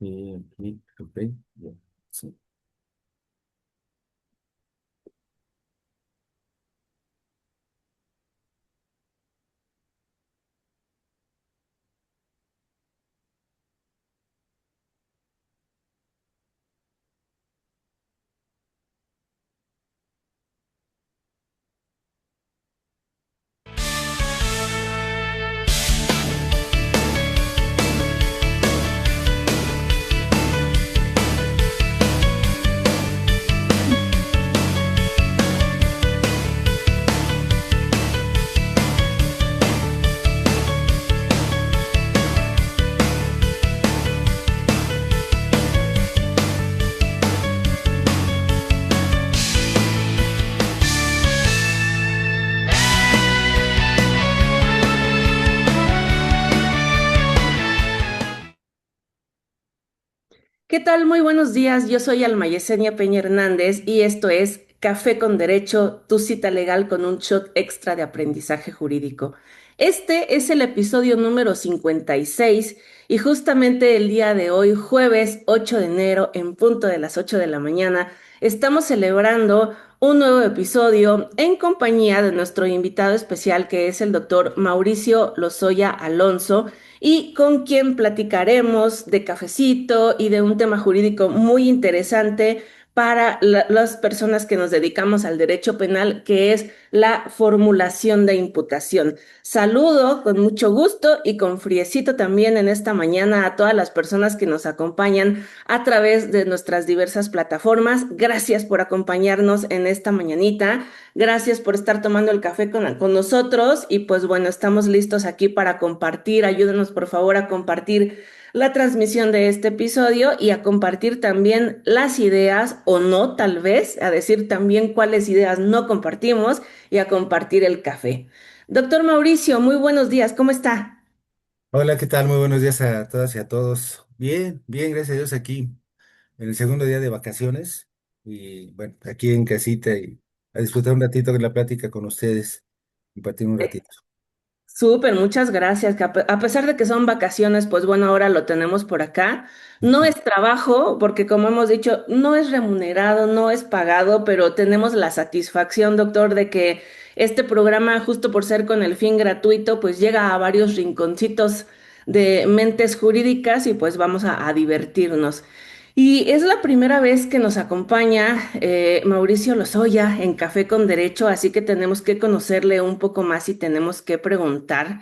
Aquí, ok, ya, sí. ¿Qué tal? Muy buenos días. Yo soy Alma Yesenia Peña Hernández y esto es Café con Derecho, tu cita legal con un shot extra de aprendizaje jurídico. Este es el episodio número 56 y justamente el día de hoy, jueves 8 de enero, en punto de las 8 de la mañana, estamos celebrando un nuevo episodio en compañía de nuestro invitado especial que es el doctor Mauricio Lozoya Alonso y con quien platicaremos de cafecito y de un tema jurídico muy interesante para las personas que nos dedicamos al derecho penal, que es la formulación de imputación. Saludo con mucho gusto y con friecito también en esta mañana a todas las personas que nos acompañan a través de nuestras diversas plataformas. Gracias por acompañarnos en esta mañanita. Gracias por estar tomando el café con nosotros y pues bueno, estamos listos aquí para compartir. Ayúdenos por favor a compartir la transmisión de este episodio y a compartir también las ideas o no, tal vez, a decir también cuáles ideas no compartimos y a compartir el café. Doctor Mauricio, muy buenos días, ¿cómo está? Hola, ¿qué tal? Muy buenos días a todas y a todos. Bien, bien, gracias a Dios aquí en el segundo día de vacaciones y bueno, aquí en casita y a disfrutar un ratito de la plática con ustedes, compartir un ratito. Súper, muchas gracias. Que a pesar de que son vacaciones, pues bueno, ahora lo tenemos por acá. No Ujú. es trabajo, porque como hemos dicho, no es remunerado, no es pagado, pero tenemos la satisfacción, doctor, de que este programa, justo por ser con el fin gratuito, pues llega a varios rinconcitos de mentes jurídicas y pues vamos a divertirnos. Y es la primera vez que nos acompaña Mauricio Lozoya en Café con Derecho, así que tenemos que conocerle un poco más y tenemos que preguntar.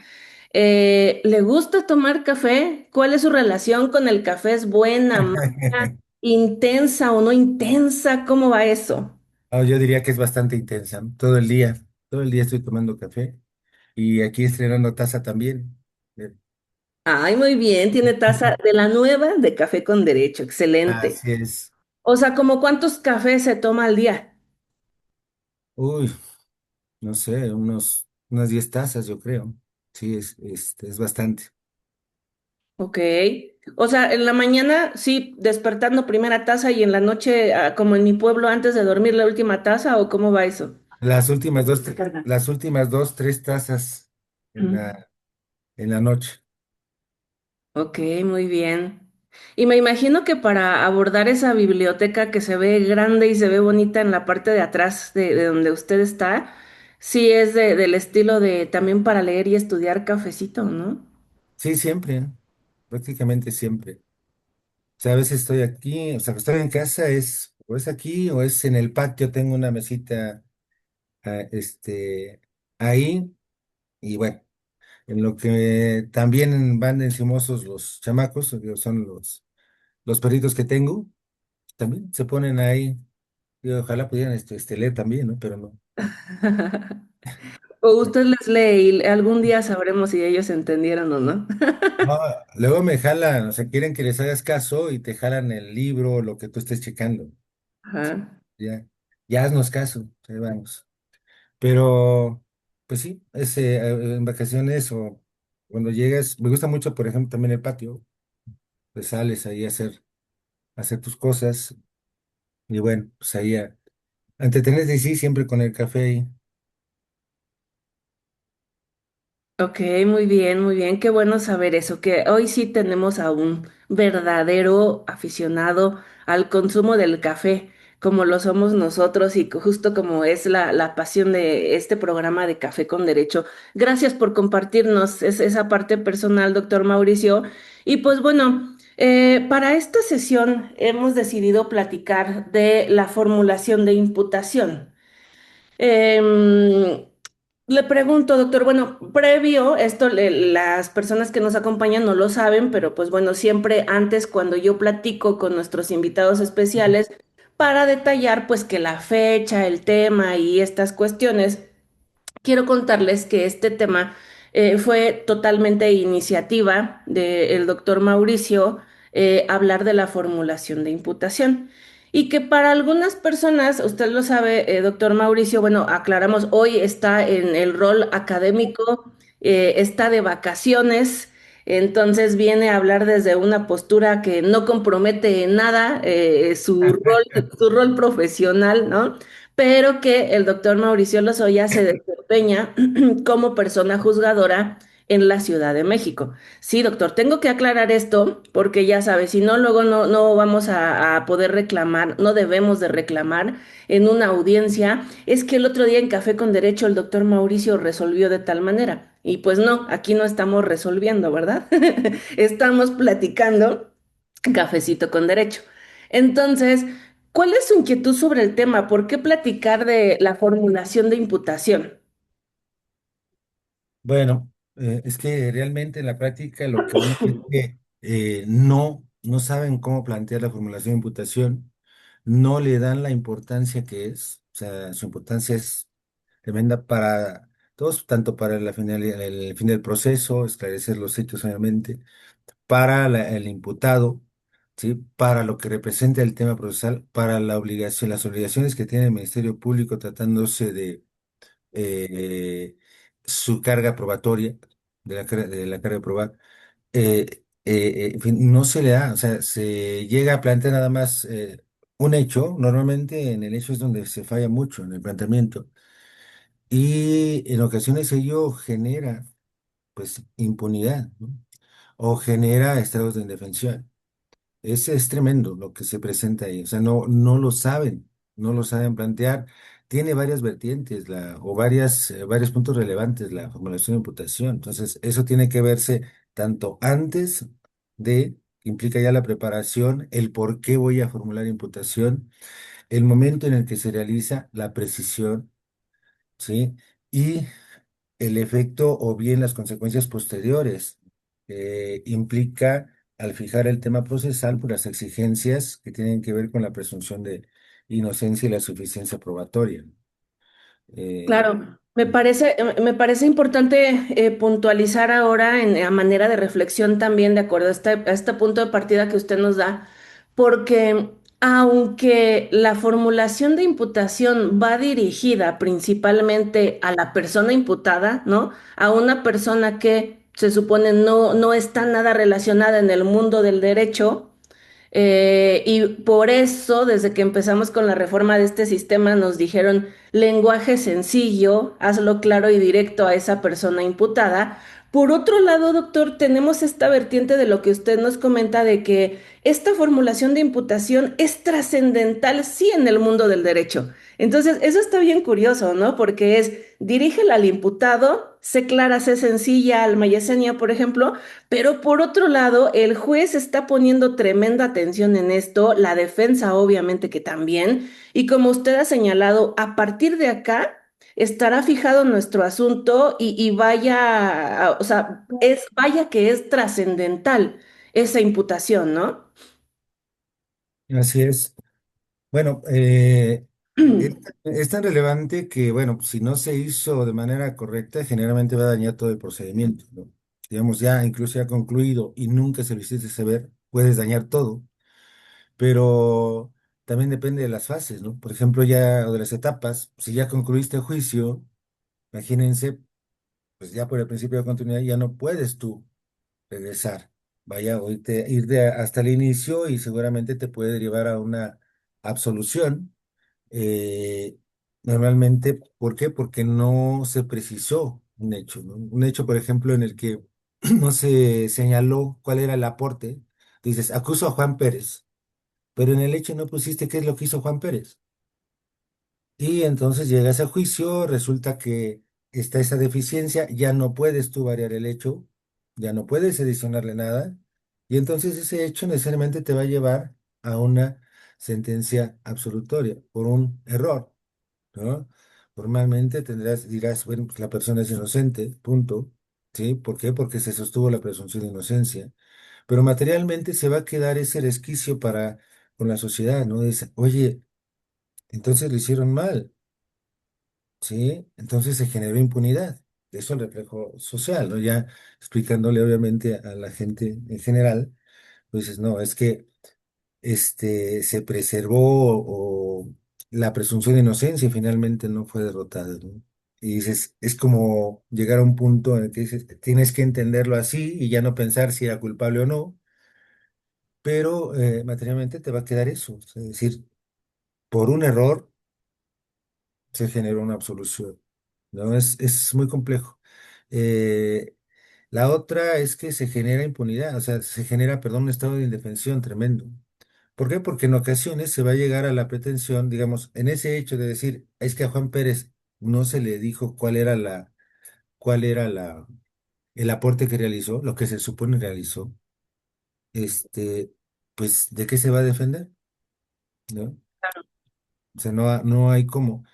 ¿Le gusta tomar café? ¿Cuál es su relación con el café? ¿Es buena, mala, intensa o no intensa? ¿Cómo va eso? Yo diría que es bastante intensa, ¿no? Todo el día estoy tomando café y aquí estrenando taza también. Eh, Ay, muy bien, tiene taza de la nueva de Café con Derecho, excelente. Así es. O sea, ¿como cuántos cafés se toma al día? Uy, no sé, unas 10 tazas yo creo. Sí, es bastante. Ok. O sea, en la mañana sí, despertando primera taza y en la noche, como en mi pueblo, antes de dormir la última taza, ¿o cómo va eso? Las últimas dos, tres tazas en Mm. la noche. Ok, muy bien. Y me imagino que para abordar esa biblioteca que se ve grande y se ve bonita en la parte de atrás de donde usted está, sí es del estilo de también para leer y estudiar cafecito, ¿no? Sí, siempre, prácticamente siempre. O sea, a veces estoy aquí, o sea, que estoy en casa o es aquí o es en el patio, tengo una mesita, ahí, y bueno, en lo que también van encimosos los chamacos, que son los perritos que tengo, también se ponen ahí. Y ojalá pudieran leer también, ¿no? Pero no. O usted les lee y algún día sabremos si ellos entendieron o no. No, luego me jalan, o sea, quieren que les hagas caso y te jalan el libro o lo que tú estés checando. Ajá. Ya, ya haznos caso, ahí vamos. Pero, pues sí, en vacaciones o cuando llegas, me gusta mucho, por ejemplo, también el patio, pues sales ahí a hacer tus cosas y bueno, pues ahí a entretenerte y sí, siempre con el café ahí. Ok, muy bien, muy bien. Qué bueno saber eso, que hoy sí tenemos a un verdadero aficionado al consumo del café, como lo somos nosotros y justo como es la pasión de este programa de Café con Derecho. Gracias por compartirnos esa parte personal, doctor Mauricio. Y pues bueno, para esta sesión hemos decidido platicar de la formulación de imputación. Em, Le pregunto, doctor, bueno, previo, esto las personas que nos acompañan no lo saben, pero pues bueno, siempre antes cuando yo platico con nuestros invitados especiales para detallar pues que la fecha, el tema y estas cuestiones. Quiero contarles que este tema fue totalmente iniciativa del doctor Mauricio, hablar de la formulación de imputación. Y que para algunas personas, usted lo sabe, doctor Mauricio, bueno, aclaramos, hoy está en el rol académico, está de vacaciones, entonces viene a hablar desde una postura que no compromete en nada su rol profesional, ¿no? Pero que el doctor Mauricio Lozoya se desempeña como persona juzgadora en la Ciudad de México. Sí, doctor, tengo que aclarar esto porque ya sabes, si no, luego no vamos a poder reclamar, no debemos de reclamar en una audiencia. Es que el otro día en Café con Derecho el doctor Mauricio resolvió de tal manera. Y pues no, aquí no estamos resolviendo, ¿verdad? Estamos platicando cafecito con derecho. Entonces, ¿cuál es su inquietud sobre el tema? ¿Por qué platicar de la formulación de imputación? Bueno, es que realmente en la práctica lo que vemos es que no saben cómo plantear la formulación de imputación, no le dan la importancia que es, o sea, su importancia es tremenda para todos, tanto para el fin del proceso, esclarecer los hechos obviamente, para el imputado, ¿sí? Para lo que representa el tema procesal, para las obligaciones que tiene el Ministerio Público tratándose de su carga probatoria, de la carga de probar, en fin, no se le da, o sea, se llega a plantear nada más un hecho, normalmente en el hecho es donde se falla mucho en el planteamiento, y en ocasiones ello genera, pues, impunidad, ¿no? O genera estados de indefensión. Es tremendo lo que se presenta ahí. O sea, no lo saben, no lo saben plantear. Tiene varias vertientes o varios puntos relevantes la formulación de imputación. Entonces, eso tiene que verse tanto antes que implica ya la preparación, el por qué voy a formular imputación, el momento en el que se realiza la precisión, ¿sí? Y el efecto o bien las consecuencias posteriores implica al fijar el tema procesal por las exigencias que tienen que ver con la presunción de inocencia y la suficiencia probatoria. Eh, Claro, me parece importante puntualizar ahora a manera de reflexión también, de acuerdo a este punto de partida que usted nos da, porque aunque la formulación de imputación va dirigida principalmente a la persona imputada, ¿no? A una persona que se supone no está nada relacionada en el mundo del derecho, y por eso, desde que empezamos con la reforma de este sistema, nos dijeron lenguaje sencillo, hazlo claro y directo a esa persona imputada. Por otro lado, doctor, tenemos esta vertiente de lo que usted nos comenta de que esta formulación de imputación es trascendental, sí, en el mundo del derecho. Entonces, eso está bien curioso, ¿no? Porque es dirígela al imputado, sé clara, sé sencilla, Alma Yesenia, por ejemplo, pero por otro lado, el juez está poniendo tremenda atención en esto, la defensa obviamente que también, y como usted ha señalado, a partir de acá estará fijado nuestro asunto y vaya, o sea, vaya que es trascendental esa imputación, ¿no? Así es. Bueno, es tan relevante que, bueno, si no se hizo de manera correcta, generalmente va a dañar todo el procedimiento, ¿no? Digamos, ya incluso ya concluido y nunca se lo hiciste saber, puedes dañar todo. Pero también depende de las fases, ¿no? Por ejemplo, ya, o de las etapas, si ya concluiste el juicio, imagínense, pues ya por el principio de continuidad ya no puedes tú regresar. Vaya, o irte hasta el inicio y seguramente te puede derivar a una absolución. eh, Normalmente, ¿por qué? Porque no se precisó. un hecho, ¿no? Un hecho, por ejemplo, en el que no se señaló cuál era el aporte. Dices, acuso a Juan Pérez, pero en el hecho no pusiste qué es lo que hizo Juan Pérez. Y entonces llegas a juicio, resulta que está esa deficiencia, ya no puedes tú variar el hecho, ya no puedes adicionarle nada, y entonces ese hecho necesariamente te va a llevar a una sentencia absolutoria por un error, ¿no? Formalmente dirás, bueno, pues la persona es inocente, punto, ¿sí? ¿Por qué? Porque se sostuvo la presunción de inocencia, pero materialmente se va a quedar ese resquicio para con la sociedad, ¿no? Dice, oye, entonces lo hicieron mal. ¿Sí? Entonces se generó impunidad. Eso es el reflejo social, ¿no? Ya explicándole obviamente a la gente en general, pues dices, no, es que se preservó o la presunción de inocencia finalmente no fue derrotada, ¿no? Y dices, es como llegar a un punto en el que dices, tienes que entenderlo así y ya no pensar si era culpable o no, pero materialmente te va a quedar eso, es decir, por un error se generó una absolución. ¿No? Es muy complejo. Eh, la otra es que se genera impunidad, o sea, se genera, perdón, un estado de indefensión tremendo. ¿Por qué? Porque en ocasiones se va a llegar a la pretensión, digamos, en ese hecho de decir, es que a Juan Pérez no se le dijo cuál era el aporte que realizó, lo que se supone realizó, este, pues, ¿de qué se va a defender? ¿No? O sea, no hay cómo.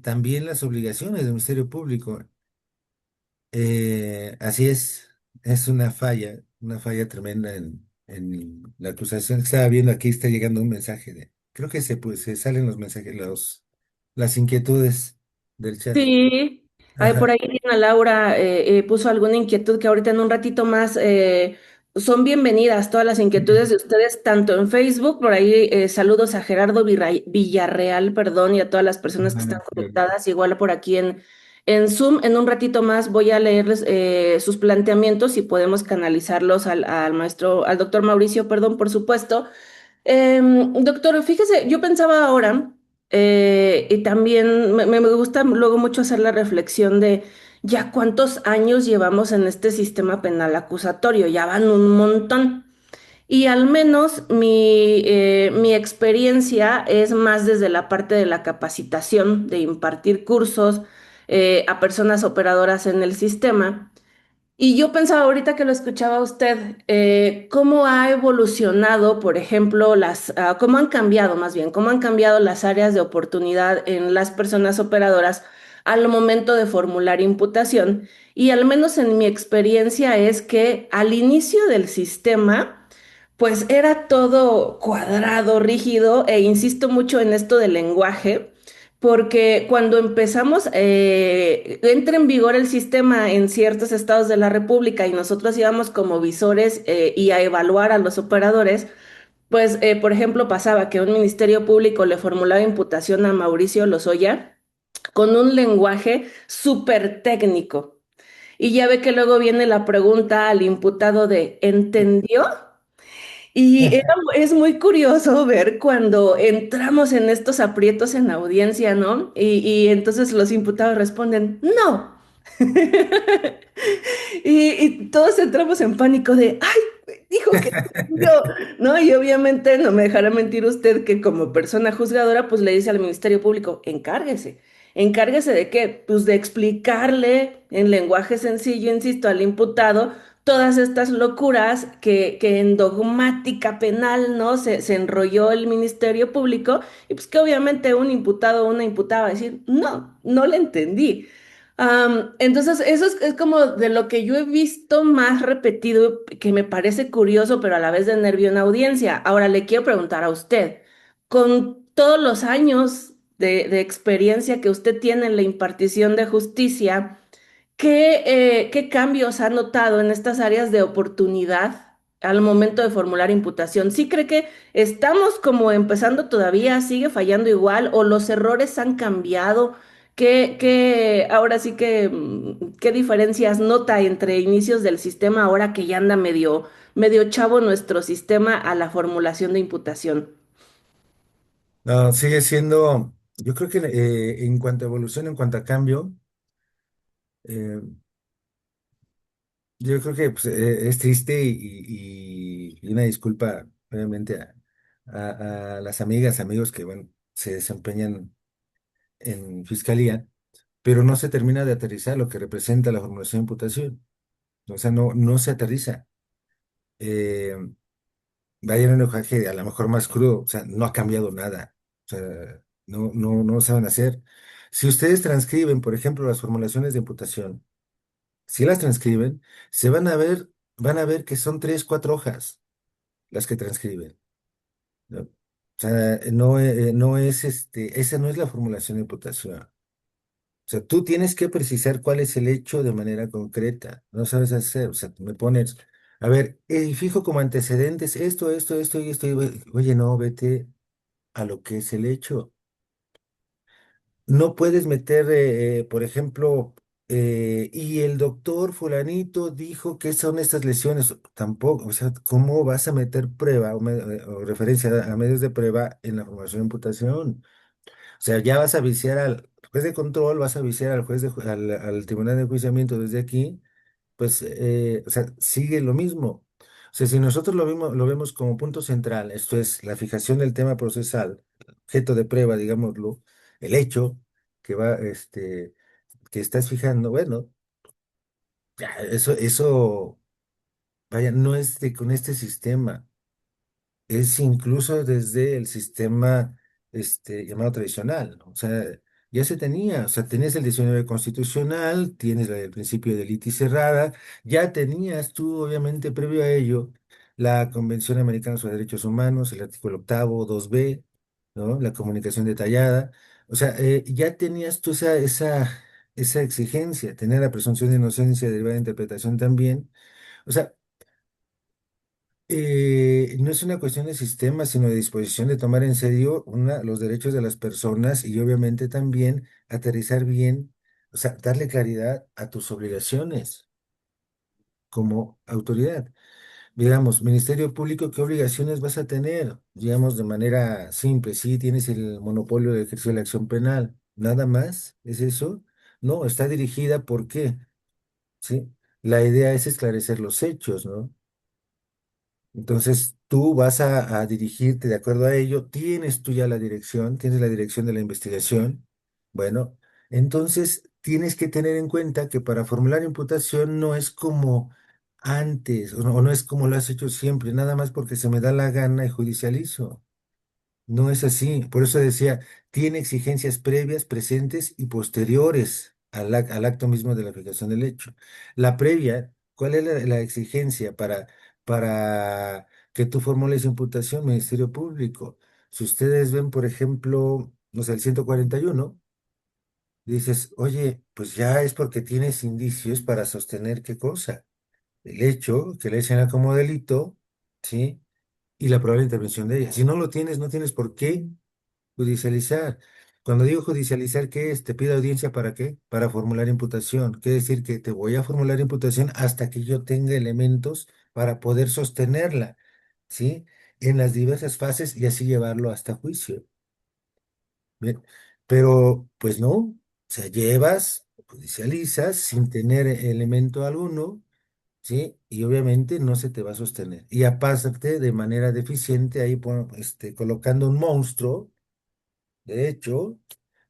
También las obligaciones del Ministerio Público. Así es una falla tremenda en la acusación. Estaba viendo aquí, está llegando un mensaje creo que se salen los mensajes, las inquietudes del chat. Sí, ay, por Ajá. ahí Diana Laura puso alguna inquietud que ahorita en un ratito más son bienvenidas todas las inquietudes de ustedes, tanto en Facebook, por ahí saludos a Gerardo Villarreal, perdón, y a todas las personas que están Ajá, claro. conectadas, igual por aquí en Zoom. En un ratito más voy a leerles sus planteamientos y podemos canalizarlos al maestro, al doctor Mauricio, perdón, por supuesto. Doctor, fíjese, yo pensaba ahora, y también me gusta luego mucho hacer la reflexión de ya cuántos años llevamos en este sistema penal acusatorio, ya van un montón. Y al menos mi experiencia es más desde la parte de la capacitación, de impartir cursos a personas operadoras en el sistema. Y yo pensaba ahorita que lo escuchaba a usted, cómo ha evolucionado, por ejemplo, cómo han cambiado más bien, cómo han cambiado las áreas de oportunidad en las personas operadoras al momento de formular imputación. Y al menos en mi experiencia es que al inicio del sistema, pues era todo cuadrado, rígido, e insisto mucho en esto del lenguaje porque cuando empezamos, entra en vigor el sistema en ciertos estados de la República y nosotros íbamos como visores y a evaluar a los operadores, pues, por ejemplo, pasaba que un ministerio público le formulaba imputación a Mauricio Lozoya con un lenguaje súper técnico. Y ya ve que luego viene la pregunta al imputado de, ¿entendió? Es muy curioso ver cuando entramos en estos aprietos en la audiencia, ¿no? Y entonces los imputados responden, no. Y todos entramos en pánico de, ay, dijo que yo, ¿no? Y obviamente no me dejará mentir usted que como persona juzgadora, pues le dice al Ministerio Público, encárguese. ¿Encárguese de qué? Pues de explicarle en lenguaje sencillo, insisto, al imputado todas estas locuras que en dogmática penal, ¿no? Se enrolló el Ministerio Público y pues que obviamente un imputado o una imputada va a decir, no, no le entendí. Entonces, eso es como de lo que yo he visto más repetido, que me parece curioso, pero a la vez de nervio en audiencia. Ahora le quiero preguntar a usted, con todos los años de experiencia que usted tiene en la impartición de justicia, ¿qué cambios ha notado en estas áreas de oportunidad al momento de formular imputación? ¿Sí cree que estamos como empezando todavía, sigue fallando igual o los errores han cambiado? Ahora sí que, qué diferencias nota entre inicios del sistema ahora que ya anda medio chavo nuestro sistema a la formulación de imputación? No, sigue siendo, yo creo que en cuanto a evolución, en cuanto a cambio, Eh, yo creo que pues, es triste y una disculpa, obviamente, a las amigas, amigos que, bueno, se desempeñan en fiscalía, pero no se termina de aterrizar lo que representa la formulación de imputación. O sea, no se aterriza. Eh, Vaya un lenguaje a lo mejor más crudo, o sea, no ha cambiado nada. O sea, no saben hacer. Si ustedes transcriben, por ejemplo, las formulaciones de imputación, si las transcriben, se van a ver que son tres, cuatro hojas las que transcriben, ¿no? O sea, no es esa no es la formulación de imputación. O sea, tú tienes que precisar cuál es el hecho de manera concreta. No sabes hacer. O sea, me pones, a ver, fijo como antecedentes esto y esto. Oye, no, vete a lo que es el hecho. No puedes meter, por ejemplo, y el doctor fulanito dijo que son estas lesiones. Tampoco, o sea, ¿cómo vas a meter prueba o referencia a medios de prueba en la formación de imputación? O sea, ya vas a viciar al juez de control, vas a viciar al al tribunal de enjuiciamiento desde aquí, pues, o sea, sigue lo mismo. O sea, si nosotros lo vemos como punto central, esto es la fijación del tema procesal, objeto de prueba, digámoslo, el hecho que que estás fijando, bueno, ya, vaya, no es con este sistema. Es incluso desde el sistema llamado tradicional, ¿no? O sea, ya se tenía, o sea, tenías el 19 constitucional, tienes el principio de litis cerrada, ya tenías tú, obviamente, previo a ello, la Convención Americana sobre Derechos Humanos, el artículo octavo, 2b, ¿no? La comunicación detallada, o sea, ya tenías tú esa exigencia, tener la presunción de inocencia derivada de interpretación también. O sea, no es una cuestión de sistema, sino de disposición de tomar en serio los derechos de las personas y obviamente también aterrizar bien, o sea, darle claridad a tus obligaciones como autoridad. Digamos, Ministerio Público, ¿qué obligaciones vas a tener? Digamos, de manera simple, sí, tienes el monopolio de ejercicio de la acción penal, nada más, ¿es eso? No, está dirigida, ¿por qué? ¿Sí? La idea es esclarecer los hechos, ¿no? Entonces, tú vas a dirigirte de acuerdo a ello, tienes tú ya la dirección, tienes la dirección de la investigación. Bueno, entonces tienes que tener en cuenta que para formular imputación no es como antes, o no es como lo has hecho siempre, nada más porque se me da la gana y judicializo. No es así. Por eso decía, tiene exigencias previas, presentes y posteriores al acto mismo de la aplicación del hecho. La previa, ¿cuál es la exigencia para que tú formules imputación, Ministerio Público? Si ustedes ven, por ejemplo, no sé, el 141, dices, oye, pues ya es porque tienes indicios para sostener qué cosa. El hecho que le echan como delito, ¿sí? Y la probable intervención de ella. Si no lo tienes, no tienes por qué judicializar. Cuando digo judicializar, ¿qué es? Te pido audiencia ¿para qué? Para formular imputación. Quiere decir que te voy a formular imputación hasta que yo tenga elementos para poder sostenerla, ¿sí? En las diversas fases y así llevarlo hasta juicio. Bien. Pero, pues no, o sea, llevas, judicializas sin tener elemento alguno, ¿sí? Y obviamente no se te va a sostener. Y aparte, de manera deficiente, ahí colocando un monstruo, de hecho,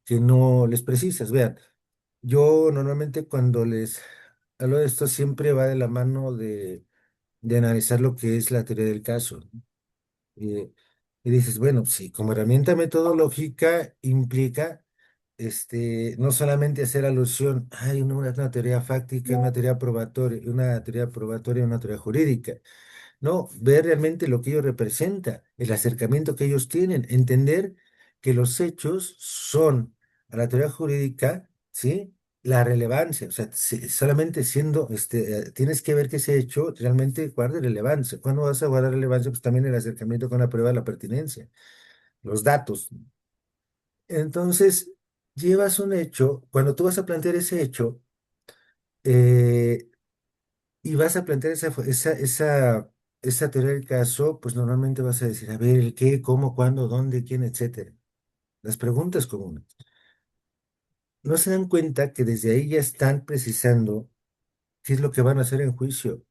que no les precisas. Vean, yo normalmente cuando les hablo de esto siempre va de la mano de analizar lo que es la teoría del caso. Y, y dices, bueno, sí, como herramienta metodológica implica no solamente hacer alusión, hay una teoría fáctica, una una teoría jurídica. No, ver realmente lo que ello representa, el acercamiento que ellos tienen, entender que los hechos son a la teoría jurídica, ¿sí? La relevancia, o sea, solamente siendo, tienes que ver que ese hecho realmente guarde relevancia. ¿Cuándo vas a guardar relevancia? Pues también el acercamiento con la prueba de la pertinencia, los datos. Entonces, llevas un hecho, cuando tú vas a plantear ese hecho, eh, y vas a plantear esa teoría del caso, pues normalmente vas a decir, a ver, el qué, cómo, cuándo, dónde, quién, etcétera. Las preguntas comunes. no se dan cuenta que desde ahí ya están precisando qué es lo que van a hacer en juicio.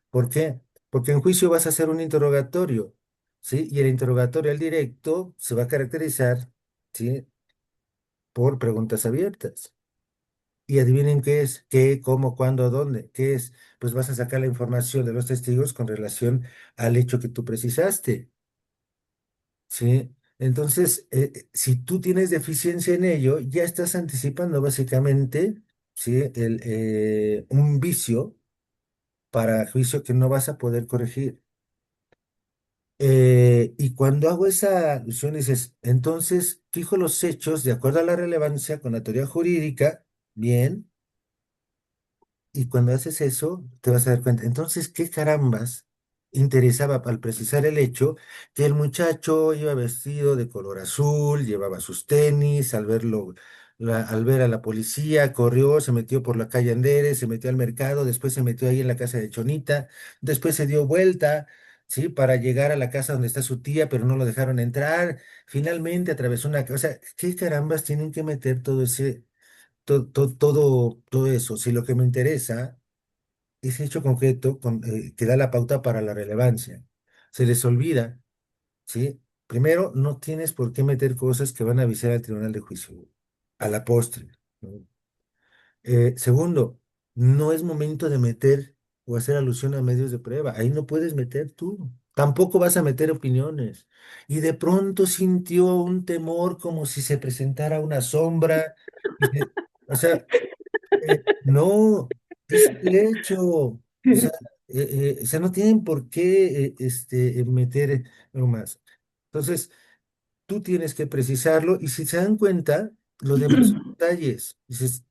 ¿Por qué? Porque en juicio vas a hacer un interrogatorio, ¿sí? Y el interrogatorio al directo se va a caracterizar, ¿sí? Por preguntas abiertas. Y adivinen qué es, qué, cómo, cuándo, dónde, qué es. Pues vas a sacar la información de los testigos con relación al hecho que tú precisaste, ¿sí? Entonces, si tú tienes deficiencia en ello, ya estás anticipando básicamente, ¿sí? Un vicio para juicio que no vas a poder corregir. Y cuando hago esa alusión, dices, entonces fijo los hechos de acuerdo a la relevancia con la teoría jurídica, bien, y cuando haces eso, te vas a dar cuenta. Entonces, ¿qué carambas interesaba al precisar el hecho que el muchacho iba vestido de color azul, llevaba sus tenis, al verlo, al ver a la policía, corrió, se metió por la calle Anderes, se metió al mercado, después se metió ahí en la casa de Chonita, después se dio vuelta, ¿sí? Para llegar a la casa donde está su tía, pero no lo dejaron entrar. Finalmente atravesó una casa. O sea, ¿qué carambas tienen que meter todo ese todo eso? Si lo que me interesa es hecho concreto que da la pauta para la relevancia. Se les olvida, ¿sí? Primero, no tienes por qué meter cosas que van a avisar al tribunal de juicio, a la postre, ¿no? Segundo, no es momento de meter o hacer alusión a medios de prueba. Ahí no puedes meter tú. Tampoco vas a meter opiniones. Y de pronto sintió un temor como si se presentara una sombra. O sea, no, es el hecho. O sea, no tienen por qué meter algo más. Entonces, tú tienes que precisarlo y si se dan cuenta, lo demás son detalles. Dices,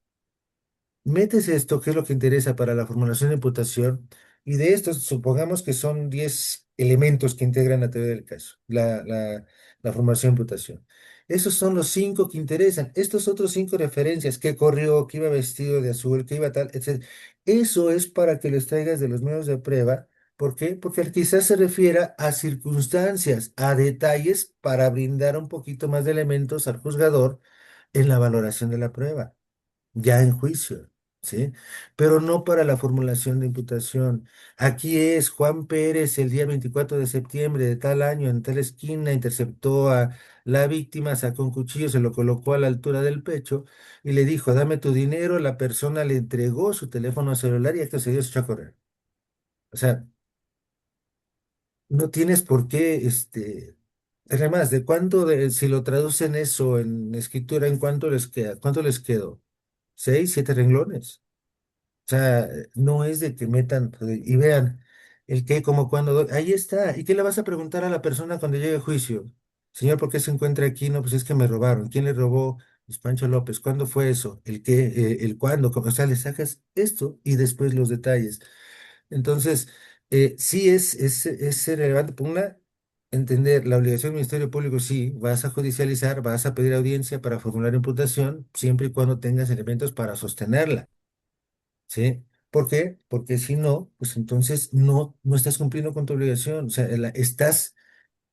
metes esto, que es lo que interesa para la formulación de imputación, y de estos supongamos que son 10 elementos que integran la teoría del caso, la formulación de imputación. Esos son los 5 que interesan. Estos otros 5 referencias, que corrió, que iba vestido de azul, que iba tal, etc. Eso es para que los traigas de los medios de prueba. ¿Por qué? Porque quizás se refiera a circunstancias, a detalles para brindar un poquito más de elementos al juzgador en la valoración de la prueba ya en juicio, ¿sí? Pero no para la formulación de imputación. Aquí es Juan Pérez el día 24 de septiembre de tal año en tal esquina interceptó a la víctima, sacó un cuchillo, se lo colocó a la altura del pecho y le dijo, dame tu dinero. La persona le entregó su teléfono celular y acto se dio se echó a correr. O sea, no tienes por qué, además, ¿de cuánto, si lo traducen eso en escritura, en cuánto les queda? ¿Cuánto les quedó? ¿Seis, siete renglones? O sea, no es de que metan y vean el qué, cómo, cuándo, ahí está. ¿Y qué le vas a preguntar a la persona cuando llegue a juicio? Señor, ¿por qué se encuentra aquí? No, pues es que me robaron. ¿Quién le robó? Pues Pancho López. ¿Cuándo fue eso? ¿El qué? ¿El cuándo? O sea, le sacas esto y después los detalles. Entonces, sí es relevante. Por una, entender la obligación del Ministerio Público, sí, vas a judicializar, vas a pedir audiencia para formular imputación, siempre y cuando tengas elementos para sostenerla. ¿Sí? ¿Por qué? Porque si no, pues entonces no estás cumpliendo con tu obligación. O sea, estás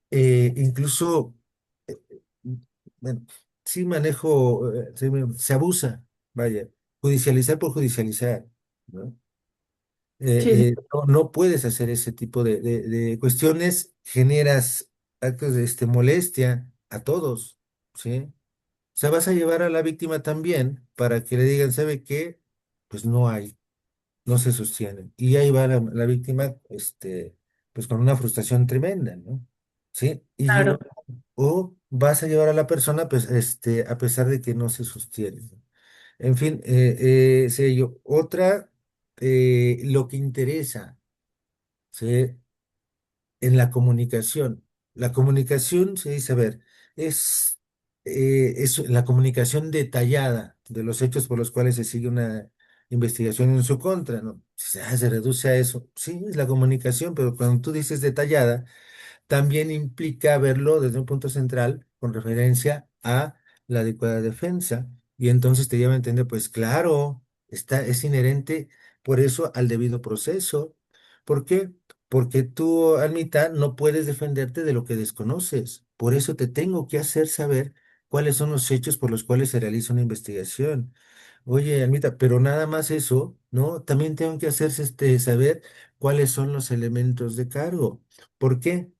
incluso, eh, bueno, sí manejo, se abusa, vaya, judicializar por judicializar, ¿no? Sí, sí, No puedes hacer ese tipo de cuestiones, generas actos de molestia a todos, ¿sí? O sea, vas a llevar a la víctima también para que le digan, ¿sabe qué? Pues no hay. No se sostienen. Y ahí va la víctima, pues con una frustración tremenda, ¿no? ¿Sí? claro. O vas a llevar a la persona, pues, a pesar de que no se sostiene, ¿no? En fin, sello. Otra, lo que interesa, ¿sí? En la comunicación. La comunicación, se dice, a ver, es la comunicación detallada de los hechos por los cuales se sigue una investigación en su contra, ¿no? Se reduce a eso. Sí, es la comunicación, pero cuando tú dices detallada, también implica verlo desde un punto central con referencia a la adecuada defensa. Y entonces te lleva a entender, pues claro, es inherente por eso al debido proceso. ¿Por qué? Porque tú, Almita, no puedes defenderte de lo que desconoces. Por eso te tengo que hacer saber cuáles son los hechos por los cuales se realiza una investigación. Oye, Almita, pero nada más eso, ¿no? También tengo que hacerse saber cuáles son los elementos de cargo. ¿Por qué?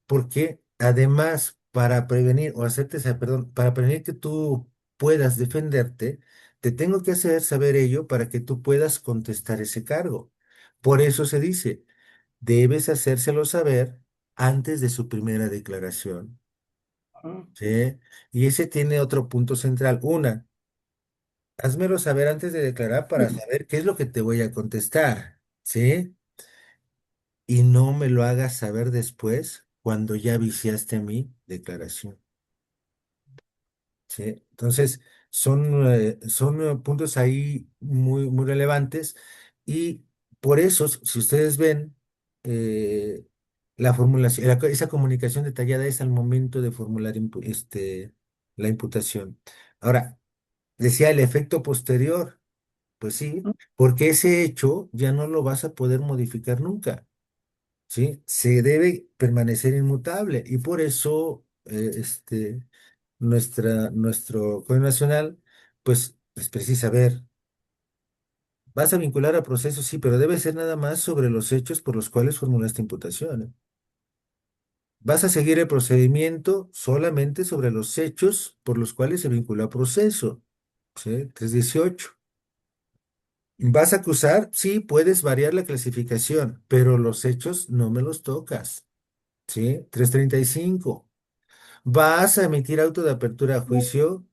Porque además, para prevenir, o hacerte, perdón, para prevenir que tú puedas defenderte, te tengo que hacer saber ello para que tú puedas contestar ese cargo. Por eso se dice, debes hacérselo saber antes de su primera declaración, Mm. ¿sí? Y ese tiene otro punto central. Una, házmelo saber antes de declarar para saber qué es lo que te voy a contestar, ¿sí? Y no me lo hagas saber después cuando ya viciaste mi declaración, ¿sí? Entonces, son puntos ahí muy, muy relevantes y por eso, si ustedes ven, eh, la formulación, esa comunicación detallada es al momento de formular la imputación. Ahora, decía el efecto posterior. Pues sí, porque ese hecho ya no lo vas a poder modificar nunca, ¿sí? Se debe permanecer inmutable y por eso nuestro Código Nacional, pues les precisa ver, vas a vincular a procesos, sí, pero debe ser nada más sobre los hechos por los cuales formulaste imputación, ¿eh? Vas a seguir el procedimiento solamente sobre los hechos por los cuales se vinculó a proceso, ¿sí? 318. ¿Vas a acusar? Sí, puedes variar la clasificación, pero los hechos no me los tocas. ¿Sí? 335. ¿Vas a emitir auto de apertura a juicio?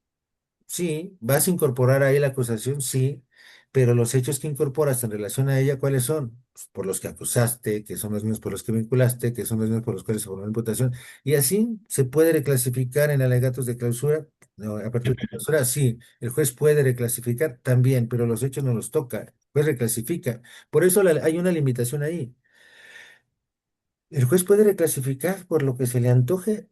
Sí. ¿Vas a incorporar ahí la acusación? Sí. Pero los hechos que incorporas en relación a ella, ¿cuáles son? Pues, por los que acusaste, que son los mismos por los que vinculaste, que son los mismos por los cuales se formó la imputación. Y así se puede reclasificar en alegatos de clausura. No, apertura de clausura, sí. El juez puede reclasificar también, pero los hechos no los toca. El juez reclasifica. Por eso hay una limitación ahí. El juez puede reclasificar por lo que se le antoje.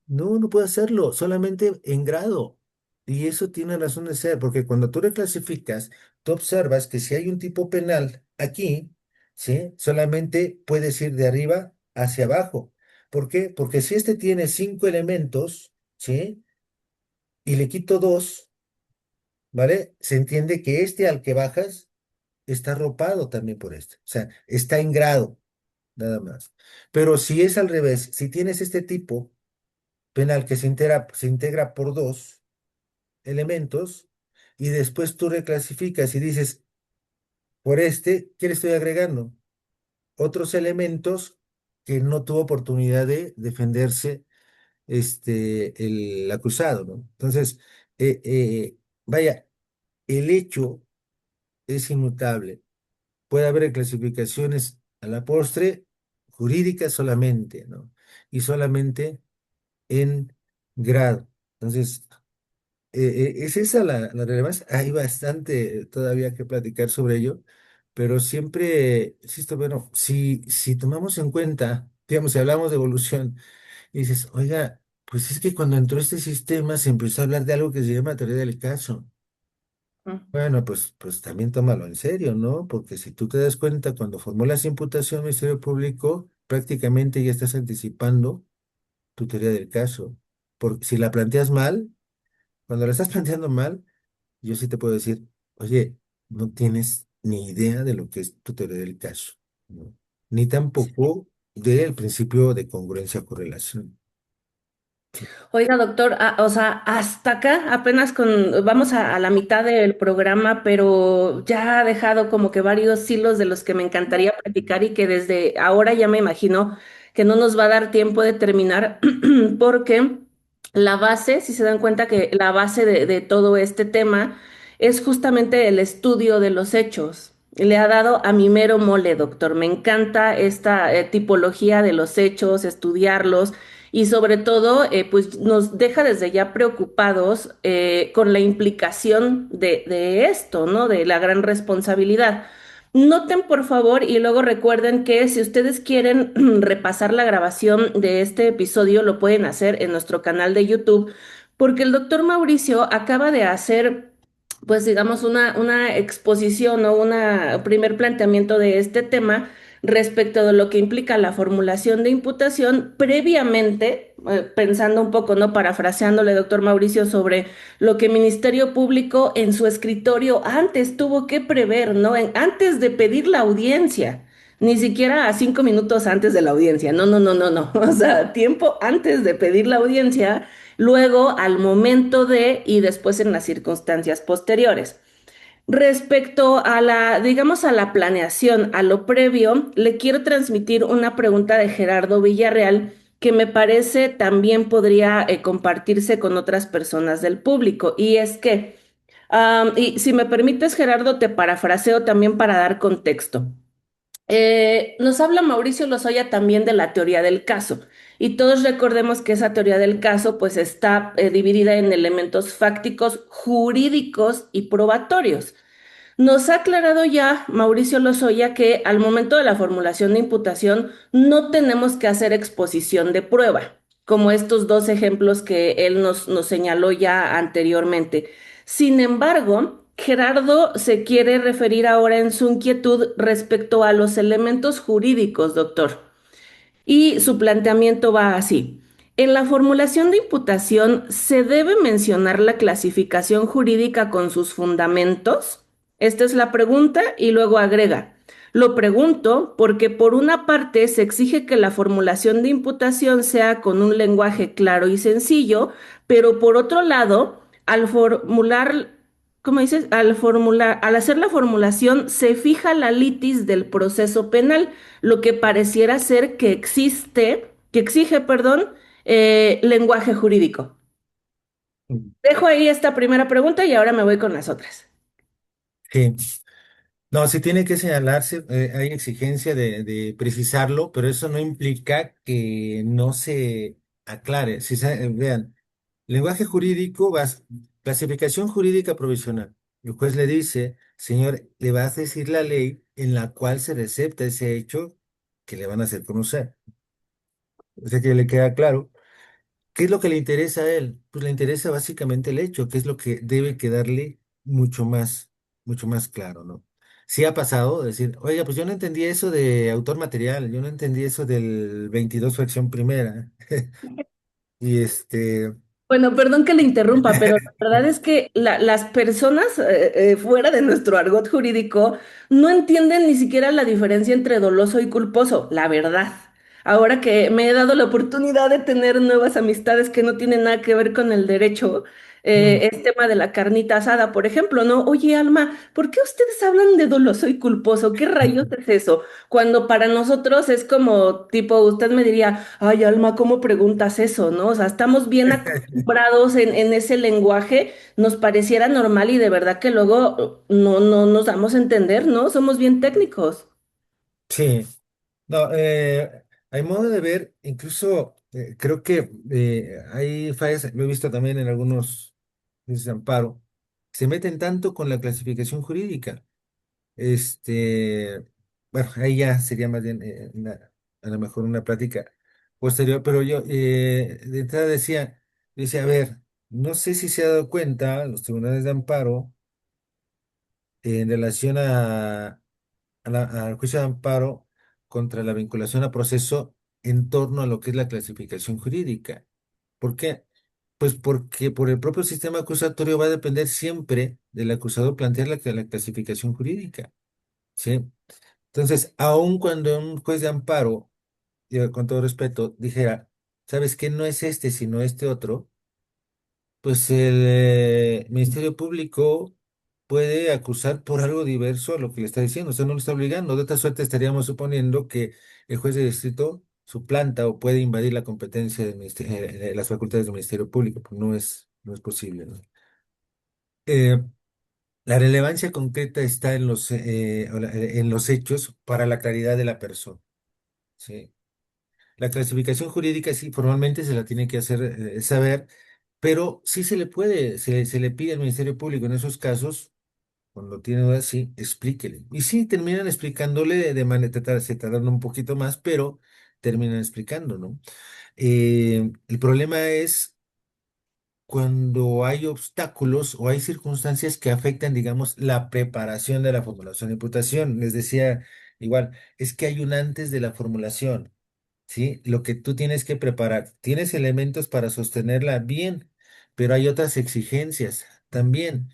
No, no puede hacerlo, solamente en grado. Y eso tiene razón de ser, porque cuando tú reclasificas, tú observas que si hay un tipo penal aquí, ¿sí? Solamente puedes ir de arriba hacia abajo. ¿Por qué? Porque si este tiene 5 elementos, ¿sí? Y le quito dos, ¿vale? Se entiende que este al que bajas está arropado también por este. O sea, está en grado, nada más. Pero si es al revés, si tienes este tipo penal que se integra por dos elementos y después tú reclasificas y dices, por este, ¿qué le estoy agregando? Otros elementos que no tuvo oportunidad de defenderse el acusado, ¿no? Entonces, vaya, el hecho es inmutable. Puede haber clasificaciones a la postre jurídicas solamente, ¿no? Y solamente en grado. Entonces, es esa la relevancia. Hay bastante todavía que platicar sobre ello, pero siempre, insisto, bueno, si tomamos en cuenta, digamos, si hablamos de evolución y dices, oiga, pues es que cuando entró este sistema se empezó a hablar de algo que se llama teoría del caso. Mm. Bueno, pues también tómalo en serio, ¿no? Porque si tú te das cuenta, cuando formulas imputación al Ministerio Público, prácticamente ya estás anticipando tu teoría del caso. Porque si la planteas mal, cuando la estás planteando mal, yo sí te puedo decir, oye, no tienes ni idea de lo que es tu teoría del caso, ¿no? Ni tampoco del principio de congruencia-correlación. Oiga, doctor, o sea, hasta acá apenas vamos a la mitad del programa, pero ya ha dejado como que varios hilos de los que me encantaría platicar y que desde ahora ya me imagino que no nos va a dar tiempo de terminar porque la base, si se dan cuenta que la base de todo este tema es justamente el estudio de los hechos. Le ha dado a mi mero mole, doctor. Me encanta esta tipología de los hechos, estudiarlos y sobre todo, pues nos deja desde ya preocupados con la implicación de esto, ¿no? De la gran responsabilidad. Noten por favor y luego recuerden que si ustedes quieren repasar la grabación de este episodio, lo pueden hacer en nuestro canal de YouTube, porque el doctor Mauricio acaba de hacer, pues digamos, una exposición o un primer planteamiento de este tema respecto de lo que implica la formulación de imputación previamente, pensando un poco, ¿no? Parafraseándole, doctor Mauricio, sobre lo que Ministerio Público en su escritorio antes tuvo que prever, ¿no? Antes de pedir la audiencia. Ni siquiera a 5 minutos antes de la audiencia. No, no, no, no, no. O sea, tiempo antes de pedir la audiencia, luego al momento de y después en las circunstancias posteriores. Respecto a la, digamos, a la planeación, a lo previo, le quiero transmitir una pregunta de Gerardo Villarreal que me parece también podría compartirse con otras personas del público. Y es que, y si me permites, Gerardo, te parafraseo también para dar contexto. Nos habla Mauricio Lozoya también de la teoría del caso. Y todos recordemos que esa teoría del caso pues está dividida en elementos fácticos, jurídicos y probatorios. Nos ha aclarado ya Mauricio Lozoya que al momento de la formulación de imputación no tenemos que hacer exposición de prueba, como estos dos ejemplos que él nos señaló ya anteriormente. Sin embargo, Gerardo se quiere referir ahora en su inquietud respecto a los elementos jurídicos, doctor. Y su planteamiento va así. En la formulación de imputación, ¿se debe mencionar la clasificación jurídica con sus fundamentos? Esta es la pregunta y luego agrega. Lo pregunto porque por una parte se exige que la formulación de imputación sea con un lenguaje claro y sencillo, pero por otro lado, al formular, ¿cómo dices? Al hacer la formulación se fija la litis del proceso penal, lo que pareciera ser que exige, perdón, lenguaje jurídico. Dejo ahí esta primera pregunta y ahora me voy con las otras. Sí. No, sí tiene que señalarse, hay exigencia de precisarlo, pero eso no implica que no se aclare. Si vean, lenguaje jurídico, clasificación jurídica provisional. El juez le dice, señor, le vas a decir la ley en la cual se recepta ese hecho que le van a hacer conocer. O sea que le queda claro. ¿Qué es lo que le interesa a él? Pues le interesa básicamente el hecho, que es lo que debe quedarle mucho más claro, ¿no? Sí ha pasado decir, oiga, pues yo no entendí eso de autor material, yo no entendí eso del 22 fracción primera. Y Bueno, perdón que le interrumpa, pero la verdad es que las personas fuera de nuestro argot jurídico no entienden ni siquiera la diferencia entre doloso y culposo, la verdad. Ahora que me he dado la oportunidad de tener nuevas amistades que no tienen nada que ver con el derecho, mm, es tema de la carnita asada, por ejemplo, ¿no? Oye, Alma, ¿por qué ustedes hablan de doloso y culposo? ¿Qué rayos es eso? Cuando para nosotros es como tipo, usted me diría, ay, Alma, ¿cómo preguntas eso? ¿No? O sea, estamos bien acostumbrados en ese lenguaje, nos pareciera normal y de verdad que luego no nos damos a entender, ¿no? Somos bien técnicos. sí, no, hay modo de ver, incluso creo que hay fallas, lo he visto también en algunos juicios de amparo, se meten tanto con la clasificación jurídica. Este, bueno, ahí ya sería más bien a lo mejor una plática posterior, pero yo de entrada decía, a ver, no sé si se ha dado cuenta los tribunales de amparo en relación al juicio de amparo contra la vinculación a proceso en torno a lo que es la clasificación jurídica. ¿Por qué? Pues porque por el propio sistema acusatorio va a depender siempre del acusado plantear la clasificación jurídica. ¿Sí? Entonces, aun cuando un juez de amparo, con todo respeto, dijera, ¿sabes qué? No es este, sino este otro, pues el Ministerio Público puede acusar por algo diverso a lo que le está diciendo, o sea, no lo está obligando. De otra suerte estaríamos suponiendo que el juez de distrito suplanta o puede invadir la competencia las facultades del Ministerio Público, pues no es posible, ¿no? Eh, la relevancia concreta está en los hechos para la claridad de la persona. ¿Sí? La clasificación jurídica sí, formalmente se la tiene que hacer saber, pero sí se le pide al Ministerio Público en esos casos, cuando tiene dudas, sí, explíquele. Y sí, terminan explicándole de manera, se tardan un poquito más, pero terminan explicando, ¿no? El problema es cuando hay obstáculos o hay circunstancias que afectan, digamos, la preparación de la formulación de imputación. Les decía igual, es que hay un antes de la formulación, ¿sí? Lo que tú tienes que preparar, tienes elementos para sostenerla bien, pero hay otras exigencias también.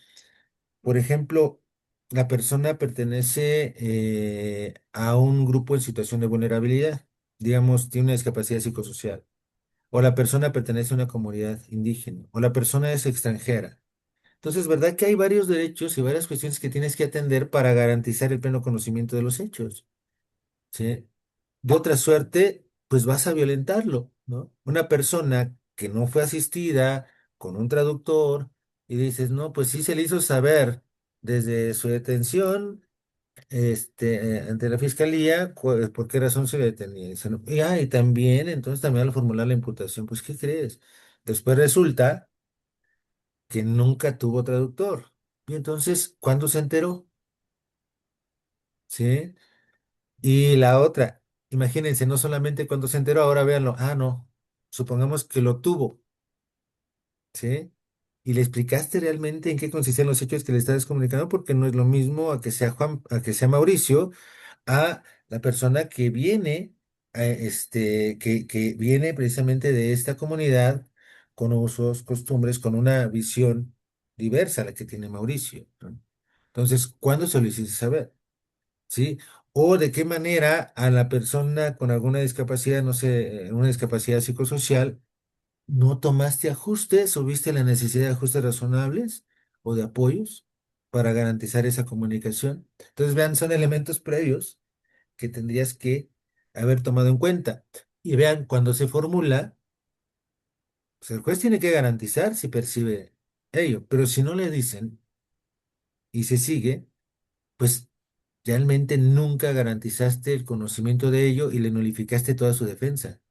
Por ejemplo, la persona pertenece a un grupo en situación de vulnerabilidad, digamos, tiene una discapacidad psicosocial, o la persona pertenece a una comunidad indígena, o la persona es extranjera. Entonces, ¿verdad que hay varios derechos y varias cuestiones que tienes que atender para garantizar el pleno conocimiento de los hechos? ¿Sí? De otra suerte, pues vas a violentarlo, ¿no? Una persona que no fue asistida con un traductor y dices, no, pues sí se le hizo saber desde su detención, ante la fiscalía, por qué razón se le detenía. Y dice, "No". Y también, entonces también al formular la imputación, pues, ¿qué crees? Después resulta que nunca tuvo traductor. Y entonces, ¿cuándo se enteró? ¿Sí? Y la otra, imagínense, no solamente cuando se enteró, ahora véanlo, no, supongamos que lo tuvo, ¿sí? Y le explicaste realmente en qué consistían los hechos que le estabas comunicando, porque no es lo mismo a que sea Juan, a que sea Mauricio, a la persona que viene, que viene precisamente de esta comunidad, con usos, costumbres, con una visión diversa a la que tiene Mauricio, ¿no? Entonces, ¿cuándo se lo hiciste saber? ¿Sí? O de qué manera a la persona con alguna discapacidad, no sé, una discapacidad psicosocial, no tomaste ajustes o viste la necesidad de ajustes razonables o de apoyos para garantizar esa comunicación. Entonces, vean, son elementos previos que tendrías que haber tomado en cuenta. Y vean, cuando se formula, pues el juez tiene que garantizar si percibe ello, pero si no le dicen y se sigue, pues realmente nunca garantizaste el conocimiento de ello y le nulificaste toda su defensa,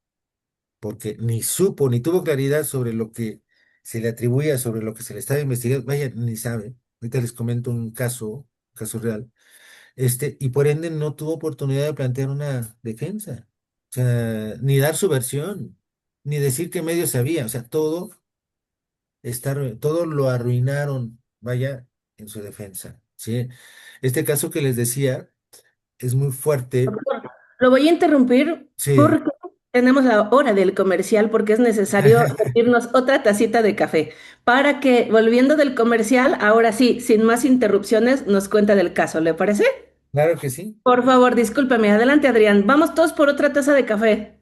porque ni supo ni tuvo claridad sobre lo que se le atribuía, sobre lo que se le estaba investigando, vaya, ni sabe. Ahorita les comento un caso real, y por ende no tuvo oportunidad de plantear una defensa, o sea, ni dar su versión, ni decir qué medio sabía, o sea, todo lo arruinaron, vaya, en su defensa, ¿sí? Este caso que les decía es muy fuerte. Doctor, lo voy a interrumpir Sí, porque tenemos la hora del comercial porque es necesario servirnos otra tacita de café para que, volviendo del comercial, ahora sí, sin más interrupciones, nos cuenta del caso. ¿Le parece? claro que sí. Por favor, discúlpeme. Adelante, Adrián. Vamos todos por otra taza de café.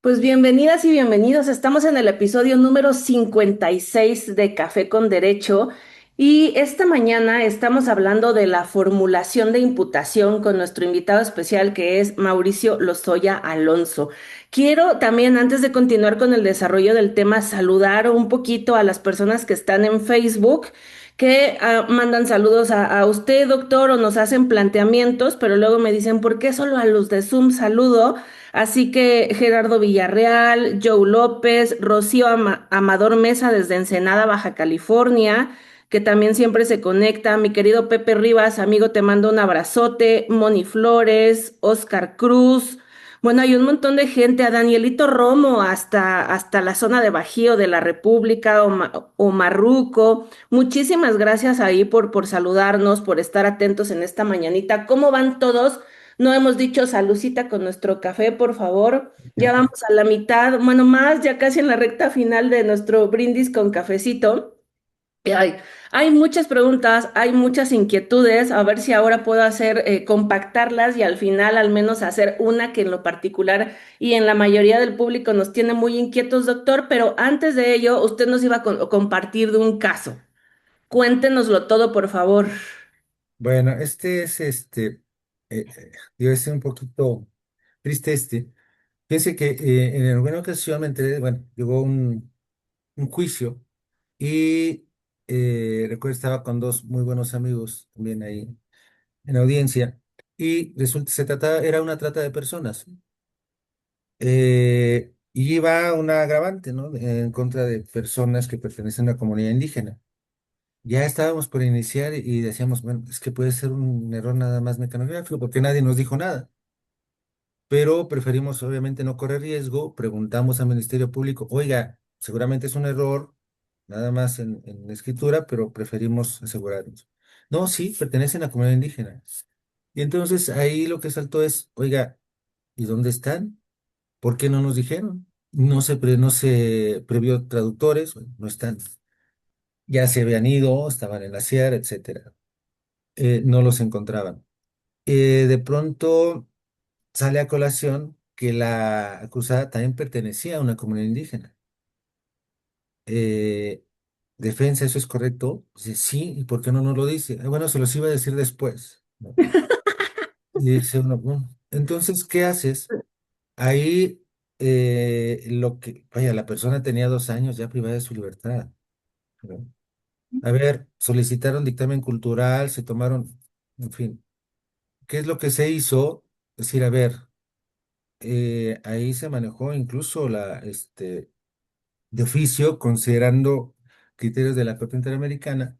Pues bienvenidas y bienvenidos. Estamos en el episodio número 56 de Café con Derecho y esta mañana estamos hablando de la formulación de imputación con nuestro invitado especial que es Mauricio Lozoya Alonso. Quiero también, antes de continuar con el desarrollo del tema, saludar un poquito a las personas que están en Facebook, que mandan saludos a usted, doctor, o nos hacen planteamientos, pero luego me dicen, ¿por qué solo a los de Zoom saludo? Así que Gerardo Villarreal, Joe López, Rocío Amador Mesa desde Ensenada, Baja California, que también siempre se conecta. Mi querido Pepe Rivas, amigo, te mando un abrazote. Moni Flores, Oscar Cruz. Bueno, hay un montón de gente, a Danielito Romo, hasta la zona de Bajío de la República, o Marruco. Muchísimas gracias ahí por saludarnos, por estar atentos en esta mañanita. ¿Cómo van todos? No hemos dicho salucita con nuestro café, por favor. Ya vamos a la mitad, bueno, más, ya casi en la recta final de nuestro brindis con cafecito. Y hay muchas preguntas, hay muchas inquietudes, a ver si ahora puedo hacer, compactarlas y al final al menos hacer una que en lo particular y en la mayoría del público nos tiene muy inquietos, doctor, pero antes de ello, usted nos iba a compartir de un caso. Cuéntenoslo todo, por favor. Bueno, este es debe ser un poquito triste este. Fíjense que en alguna ocasión me enteré, bueno, llegó un juicio y recuerdo estaba con dos muy buenos amigos también ahí en audiencia y resulta se trataba, era una trata de personas. Y iba una agravante, ¿no? En contra de personas que pertenecen a una comunidad indígena. Ya estábamos por iniciar y decíamos, bueno, es que puede ser un error nada más mecanográfico porque nadie nos dijo nada. Pero preferimos obviamente no correr riesgo, preguntamos al Ministerio Público, oiga, seguramente es un error, nada más en escritura, pero preferimos asegurarnos. No, sí, pertenecen a la comunidad indígena. Y entonces ahí lo que saltó es, oiga, ¿y dónde están? ¿Por qué no nos dijeron? No se previó traductores, bueno, no están. Ya se habían ido, estaban en la sierra, etcétera. No los encontraban. De pronto sale a colación que la acusada también pertenecía a una comunidad indígena. Eh, Defensa, ¿eso es correcto? Dice, sí, ¿y por qué no nos lo dice? Bueno, se los iba a decir después, ¿no? Y dice uno, "Bueno, entonces, ¿qué haces?" Ahí, vaya, la persona tenía 2 años ya privada de su libertad, ¿no? A ver, solicitaron dictamen cultural, se tomaron, en fin, ¿qué es lo que se hizo? Es decir, a ver, ahí se manejó incluso de oficio, considerando criterios de la Corte Interamericana.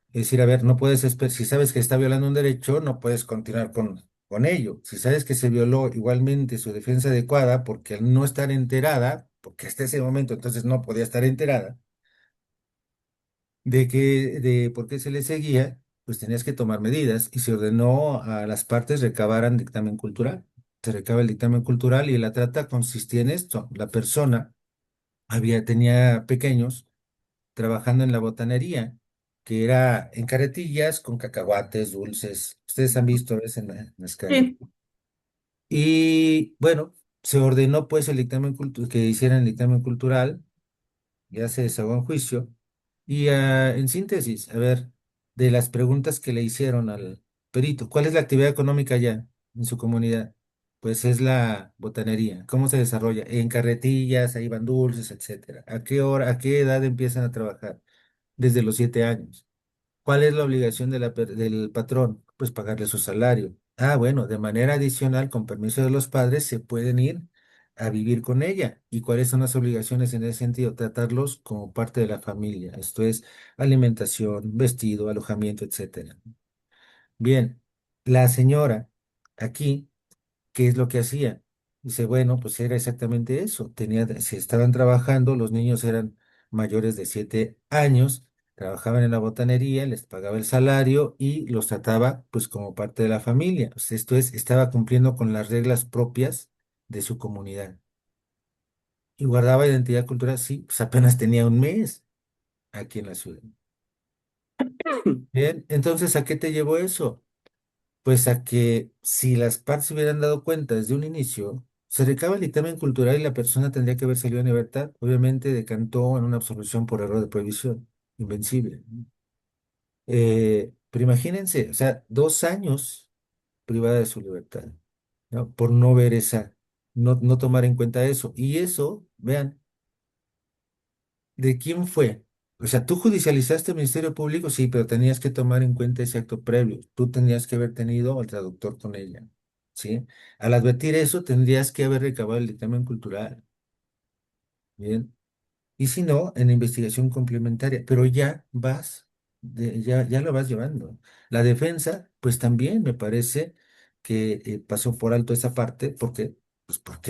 Es decir, a ver, no puedes si sabes que está violando un derecho, no puedes continuar con ello. Si sabes que se violó igualmente su defensa adecuada, porque al no estar enterada, porque hasta ese momento entonces no podía estar enterada, de por qué se le seguía, pues tenías que tomar medidas y se ordenó a las partes recabaran dictamen cultural. Se recaba el dictamen cultural y la trata consistía en esto. La persona tenía pequeños trabajando en la botanería, que era en carretillas con cacahuates, dulces. Ustedes han visto a veces en las calles. Sí. Y bueno, se ordenó pues el dictamen que hicieran el dictamen cultural, ya se desahogó en juicio. Y en síntesis, a ver, de las preguntas que le hicieron al perito, ¿cuál es la actividad económica ya en su comunidad? Pues es la botanería. ¿Cómo se desarrolla? En carretillas, ahí van dulces, etcétera. ¿A qué hora, a qué edad empiezan a trabajar? Desde los 7 años. ¿Cuál es la obligación del patrón? Pues pagarle su salario. Ah, bueno, de manera adicional, con permiso de los padres, se pueden ir a vivir con ella. ¿Y cuáles son las obligaciones en ese sentido? Tratarlos como parte de la familia. Esto es alimentación, vestido, alojamiento, etcétera. Bien, la señora aquí, ¿qué es lo que hacía? Dice, bueno, pues era exactamente eso. Se estaban trabajando, los niños eran mayores de 7 años, trabajaban en la botanería, les pagaba el salario y los trataba pues como parte de la familia. O sea, esto es, estaba cumpliendo con las reglas propias de su comunidad. Y guardaba identidad cultural, sí, pues apenas tenía un mes aquí en la ciudad. Bien, entonces, ¿a qué te llevó eso? Pues a que si las partes se hubieran dado cuenta desde un inicio, se recaba el dictamen cultural y la persona tendría que haber salido en libertad. Obviamente decantó en una absolución por error de prohibición, invencible. Pero imagínense, o sea, 2 años privada de su libertad, ¿no? Por no ver no tomar en cuenta eso. Y eso, vean, ¿de quién fue? O sea, tú judicializaste el Ministerio Público, sí, pero tenías que tomar en cuenta ese acto previo. Tú tenías que haber tenido al traductor con ella, ¿sí? Al advertir eso, tendrías que haber recabado el dictamen cultural, ¿bien? Y si no, en investigación complementaria, pero ya vas. ya lo vas llevando. La defensa, pues también me parece que pasó por alto esa parte porque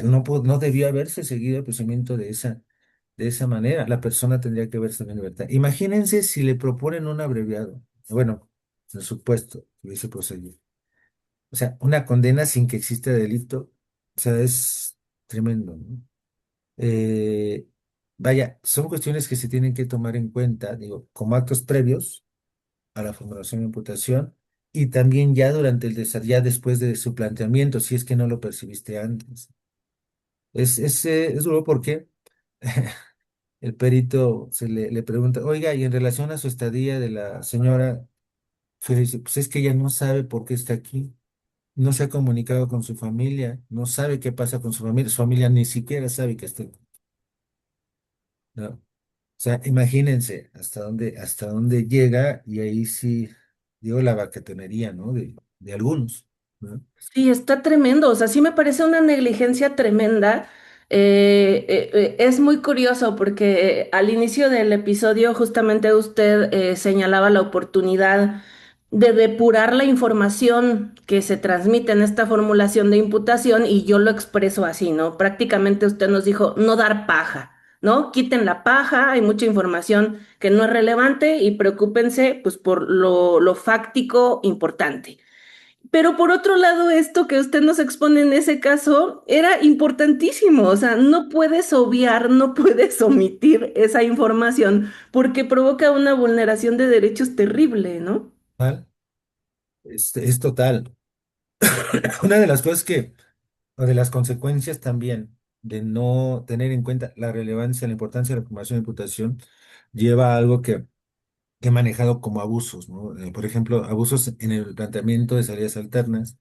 no debió haberse seguido el procedimiento de esa manera. La persona tendría que verse en libertad. Imagínense si le proponen un abreviado. Bueno, en el supuesto que hubiese procedido. O sea, una condena sin que exista delito. O sea, es tremendo, ¿no? Eh, Vaya, son cuestiones que se tienen que tomar en cuenta, digo, como actos previos a la formulación de imputación y también ya durante ya después de su planteamiento, si es que no lo percibiste antes. Es duro porque el perito le pregunta, oiga, y en relación a su estadía de la señora, se dice, pues es que ella no sabe por qué está aquí, no se ha comunicado con su familia, no sabe qué pasa con su familia ni siquiera sabe que está aquí, ¿no? O sea, imagínense hasta dónde llega y ahí sí, digo, la vacatonería, ¿no? De algunos, ¿no? Sí, está tremendo, o sea, sí me parece una negligencia tremenda. Es muy curioso porque al inicio del episodio justamente usted señalaba la oportunidad de depurar la información que se transmite en esta formulación de imputación y yo lo expreso así, ¿no? Prácticamente usted nos dijo no dar paja, ¿no? Quiten la paja, hay mucha información que no es relevante y preocúpense pues por lo fáctico importante. Pero por otro lado, esto que usted nos expone en ese caso era importantísimo, o sea, no puedes obviar, no puedes omitir esa información porque provoca una vulneración de derechos terrible, ¿no? ¿Vale? Es total. Una de las cosas o de las consecuencias también de no tener en cuenta la relevancia, la importancia de la formación de imputación, lleva a algo que he manejado como abusos, ¿no? Por ejemplo, abusos en el planteamiento de salidas alternas,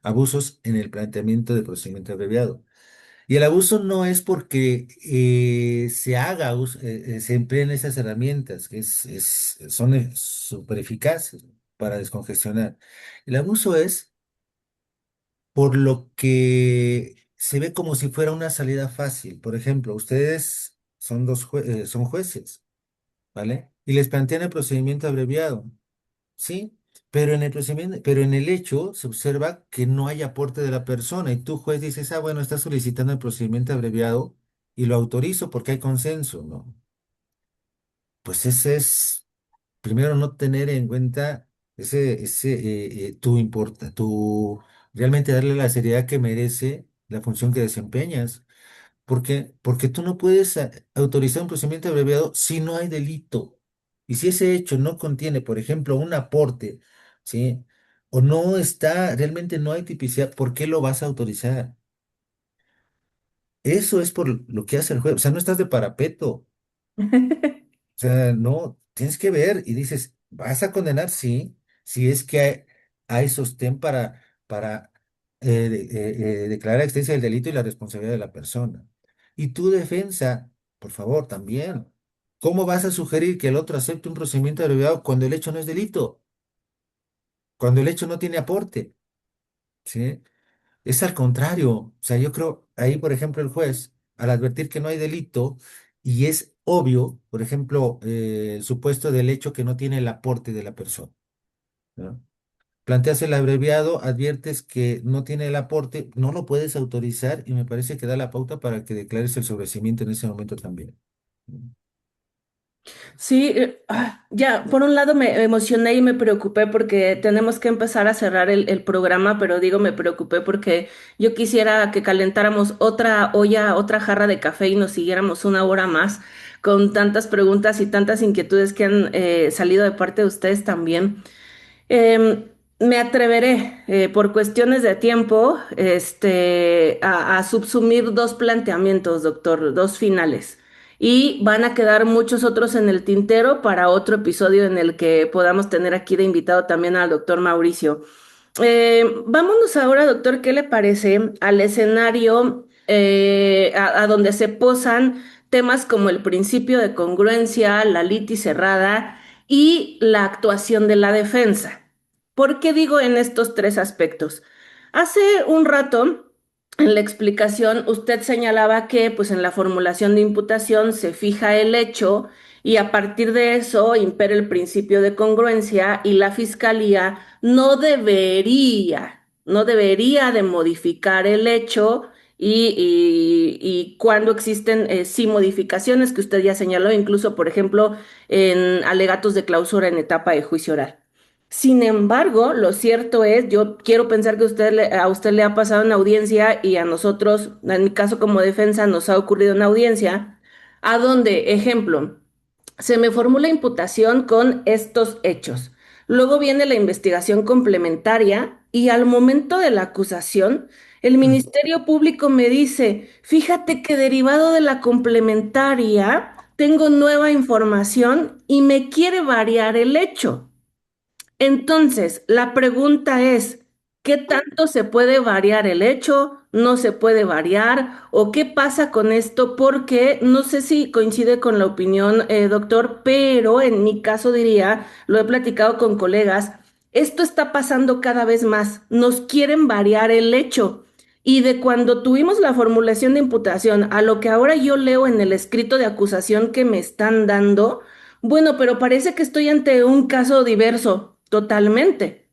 abusos en el planteamiento de procedimiento abreviado. Y el abuso no es porque se empleen esas herramientas, que son súper eficaces para descongestionar. El abuso es por lo que se ve como si fuera una salida fácil. Por ejemplo, ustedes son jueces, ¿vale? Y les plantean el procedimiento abreviado, ¿sí? Pero en el hecho se observa que no hay aporte de la persona y tú, juez, dices, ah, bueno, está solicitando el procedimiento abreviado y lo autorizo porque hay consenso, ¿no? Pues ese es, primero, no tener en cuenta realmente darle la seriedad que merece la función que desempeñas. Porque tú no puedes autorizar un procedimiento abreviado si no hay delito. Y si ese hecho no contiene, por ejemplo, un aporte, ¿sí? O no está, realmente no hay tipicidad, ¿por qué lo vas a autorizar? Eso es por lo que hace el juez. O sea, no estás de parapeto. O sea, no, tienes que ver y dices, ¿vas a condenar? Sí, si es que hay sostén para declarar la existencia del delito y la responsabilidad de la persona. Y tu defensa, por favor, también. ¿Cómo vas a sugerir que el otro acepte un procedimiento abreviado cuando el hecho no es delito? Cuando el hecho no tiene aporte, ¿sí? Es al contrario. O sea, yo creo, ahí, por ejemplo, el juez, al advertir que no hay delito y es obvio, por ejemplo, el supuesto del hecho que no tiene el aporte de la persona, ¿no? Planteas el abreviado, adviertes que no tiene el aporte, no lo puedes autorizar y me parece que da la pauta para que declares el sobreseimiento en ese momento también. Sí, ya, por un lado me emocioné y me preocupé porque tenemos que empezar a cerrar el programa, pero digo me preocupé porque yo quisiera que calentáramos otra olla, otra jarra de café y nos siguiéramos una hora más con tantas preguntas y tantas inquietudes que han salido de parte de ustedes también. Me atreveré, por cuestiones de tiempo, a subsumir dos planteamientos, doctor, dos finales. Y van a quedar muchos otros en el tintero para otro episodio en el que podamos tener aquí de invitado también al doctor Mauricio. Vámonos ahora, doctor, ¿qué le parece al escenario a donde se posan temas como el principio de congruencia, la litis cerrada y la actuación de la defensa? ¿Por qué digo en estos tres aspectos? Hace un rato, en la explicación, usted señalaba que pues en la formulación de imputación se fija el hecho y a partir de eso impera el principio de congruencia y la fiscalía no debería de modificar el hecho y cuando existen sí modificaciones que usted ya señaló, incluso por ejemplo en alegatos de clausura en etapa de juicio oral. Sin embargo, lo cierto es, yo quiero pensar que a usted le ha pasado en audiencia y a nosotros, en mi caso como defensa, nos ha ocurrido en audiencia, a donde, ejemplo, se me formula imputación con estos hechos. Luego viene la investigación complementaria y al momento de la acusación, el Ministerio Público me dice, fíjate que derivado de la complementaria, tengo nueva información y me quiere variar el hecho. Entonces, la pregunta es, ¿qué tanto se puede variar el hecho? ¿No se puede variar? ¿O qué pasa con esto? Porque no sé si coincide con la opinión, doctor, pero en mi caso diría, lo he platicado con colegas, esto está pasando cada vez más. Nos quieren variar el hecho. Y de cuando tuvimos la formulación de imputación a lo que ahora yo leo en el escrito de acusación que me están dando, bueno, pero parece que estoy ante un caso diverso, totalmente.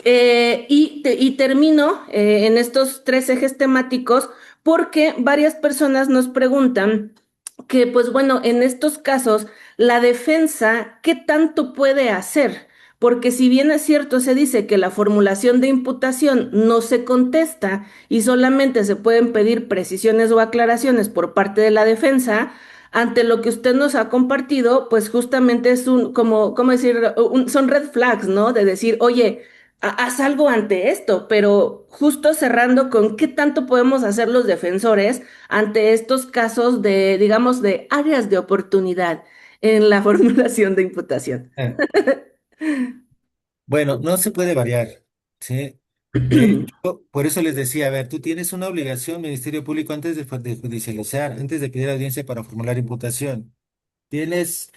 Y termino en estos tres ejes temáticos porque varias personas nos preguntan que, pues bueno, en estos casos, la defensa, ¿qué tanto puede hacer? Porque si bien es cierto, se dice que la formulación de imputación no se contesta y solamente se pueden pedir precisiones o aclaraciones por parte de la defensa, ante lo que usted nos ha compartido, pues justamente es ¿cómo decir? Son red flags, ¿no? De decir, oye, haz algo ante esto, pero justo cerrando con qué tanto podemos hacer los defensores ante estos casos de, digamos, de áreas de oportunidad en la formulación de imputación. Eh, Bueno, no se puede variar, ¿sí? De hecho, por eso les decía, a ver, tú tienes una obligación, Ministerio Público, antes de judicializar, antes de pedir audiencia para formular imputación. Tienes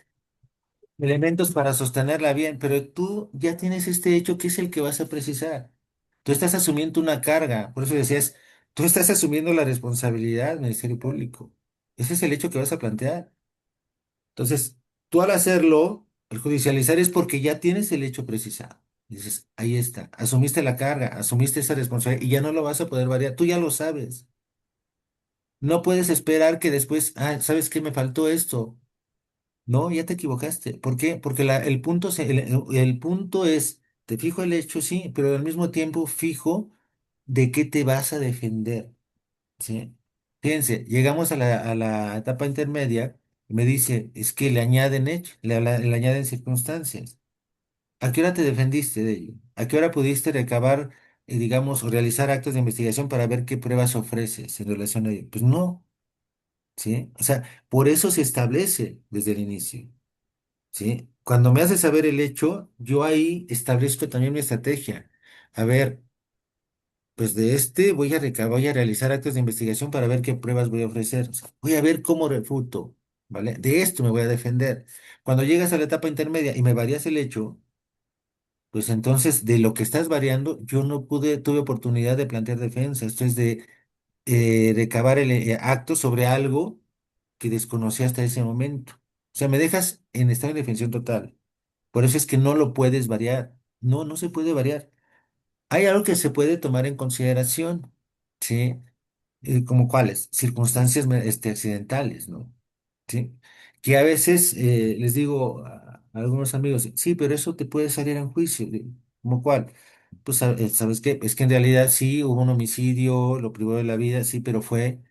elementos para sostenerla bien, pero tú ya tienes este hecho que es el que vas a precisar. Tú estás asumiendo una carga, por eso decías, tú estás asumiendo la responsabilidad, Ministerio Público. Ese es el hecho que vas a plantear. Entonces, tú al hacerlo, al judicializar es porque ya tienes el hecho precisado. Dices, ahí está, asumiste la carga, asumiste esa responsabilidad y ya no lo vas a poder variar. Tú ya lo sabes. No puedes esperar que después, ¿sabes qué? Me faltó esto. No, ya te equivocaste. ¿Por qué? Porque el punto es, te fijo el hecho, sí, pero al mismo tiempo fijo de qué te vas a defender, ¿sí? Fíjense, llegamos a la etapa intermedia y me dice, es que le añaden hecho, le añaden circunstancias. ¿A qué hora te defendiste de ello? ¿A qué hora pudiste recabar, digamos, o realizar actos de investigación para ver qué pruebas ofreces en relación a ello? Pues no, ¿sí? O sea, por eso se establece desde el inicio. ¿Sí? Cuando me hace saber el hecho, yo ahí establezco también mi estrategia. A ver, pues de este voy a realizar actos de investigación para ver qué pruebas voy a ofrecer. O sea, voy a ver cómo refuto, ¿vale? De esto me voy a defender. Cuando llegas a la etapa intermedia y me varías el hecho, pues entonces de lo que estás variando, yo no tuve oportunidad de plantear defensa. Esto es de recabar el acto sobre algo que desconocí hasta ese momento. O sea, me dejas en estado de indefensión total. Por eso es que no lo puedes variar. No, no se puede variar. Hay algo que se puede tomar en consideración, ¿sí? ¿Como cuáles? Circunstancias accidentales, ¿no? ¿Sí? Que a veces les digo a algunos amigos, sí, pero eso te puede salir en juicio. ¿Cómo cuál? Pues, ¿sabes qué? Es que en realidad sí hubo un homicidio, lo privó de la vida, sí, pero fue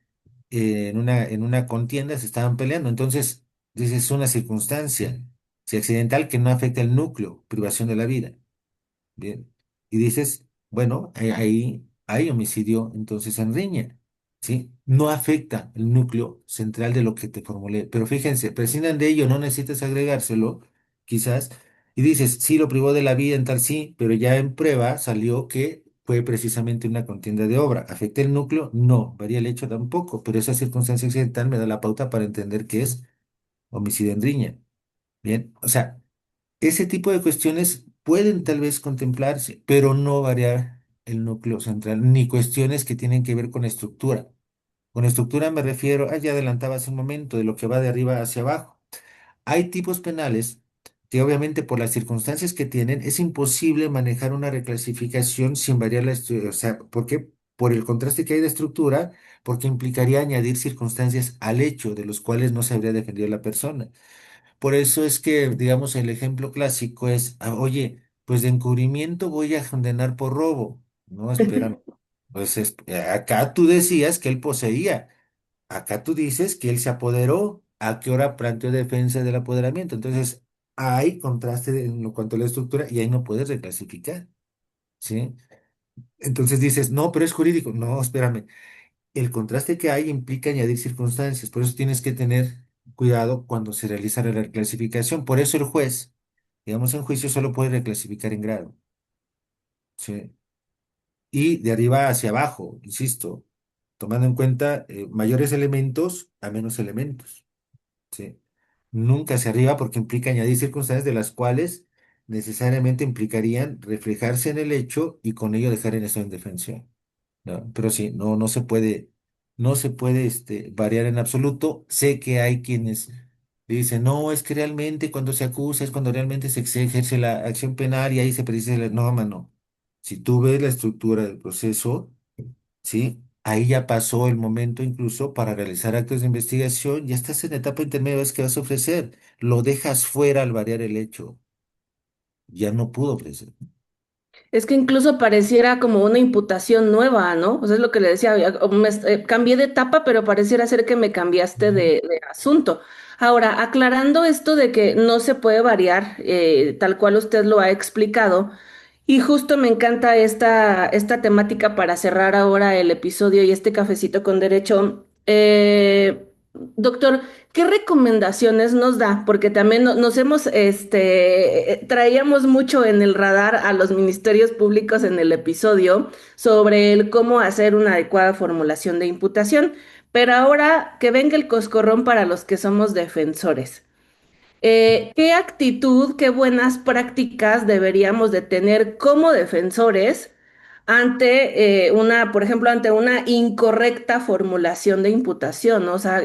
en una contienda, se estaban peleando. Entonces, dices, es una circunstancia, si accidental, que no afecta el núcleo, privación de la vida. Bien. Y dices, bueno, ahí hay homicidio, entonces en riña, ¿sí? No afecta el núcleo central de lo que te formulé. Pero fíjense, prescindan de ello, no necesitas agregárselo, quizás, y dices, sí, lo privó de la vida en tal sí, pero ya en prueba salió que fue precisamente una contienda de obra. ¿Afecta el núcleo? No, varía el hecho tampoco, pero esa circunstancia accidental me da la pauta para entender que es homicidio en riña. Bien, o sea. Ese tipo de cuestiones pueden tal vez contemplarse, pero no variar el núcleo central, ni cuestiones que tienen que ver con estructura. Con estructura me refiero, ya adelantaba hace un momento, de lo que va de arriba hacia abajo. Hay tipos penales que obviamente por las circunstancias que tienen es imposible manejar una reclasificación sin variar la estructura. O sea, ¿por qué? Por el contraste que hay de estructura, porque implicaría añadir circunstancias al hecho de los cuales no se habría defendido la persona. Por eso es que, digamos, el ejemplo clásico es, oye, pues de encubrimiento voy a condenar por robo. No, espérame. Pues acá tú decías que él poseía. Acá tú dices que él se apoderó. ¿A qué hora planteó defensa del apoderamiento? Entonces, hay contraste en lo cuanto a la estructura y ahí no puedes reclasificar, ¿sí? Entonces dices, no, pero es jurídico. No, espérame. El contraste que hay implica añadir circunstancias. Por eso tienes que tener cuidado cuando se realiza la reclasificación. Por eso el juez, digamos, en juicio solo puede reclasificar en grado, ¿sí? Y de arriba hacia abajo, insisto, tomando en cuenta mayores elementos a menos elementos. ¿Sí? Nunca hacia arriba porque implica añadir circunstancias de las cuales necesariamente implicarían reflejarse en el hecho y con ello dejar en estado de indefensión, ¿no? Pero sí, no se puede, no se puede variar en absoluto. Sé que hay quienes dicen, no, es que realmente cuando se acusa es cuando realmente se ejerce la acción penal y ahí se precisa la norma, no. Si tú ves la estructura del proceso, ¿sí? Ahí ya pasó el momento incluso para realizar actos de investigación, ya estás en etapa intermedia, ves que vas a ofrecer, lo dejas fuera al variar el hecho, ya no pudo ofrecer. Es que incluso pareciera como una imputación nueva, ¿no? O sea, es lo que le decía, cambié de etapa, pero pareciera ser que me cambiaste Ujú. de asunto. Ahora, aclarando esto de que no se puede variar, tal cual usted lo ha explicado, y justo me encanta esta temática para cerrar ahora el episodio y este cafecito con derecho. Doctor, ¿qué recomendaciones nos da? Porque también nos hemos, traíamos mucho en el radar a los ministerios públicos en el episodio sobre el cómo hacer una adecuada formulación de imputación, pero ahora que venga el coscorrón para los que somos defensores. ¿Qué actitud, qué buenas prácticas deberíamos de tener como defensores ante por ejemplo, ante una incorrecta formulación de imputación, ¿no? O sea,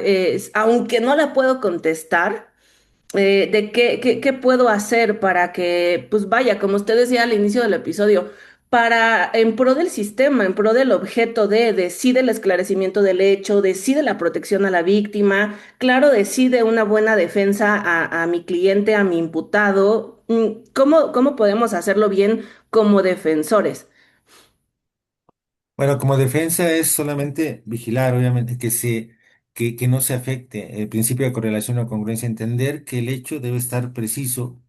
aunque no la puedo contestar, de qué puedo hacer para que, pues vaya, como usted decía al inicio del episodio, para en pro del sistema, en pro del objeto de sí del esclarecimiento del hecho, de sí de la protección a la víctima, claro, de sí de una buena defensa a mi cliente, a mi imputado. ¿Cómo podemos hacerlo bien como defensores? Bueno, como defensa es solamente vigilar, obviamente, que no se afecte el principio de correlación o congruencia, entender que el hecho debe estar preciso.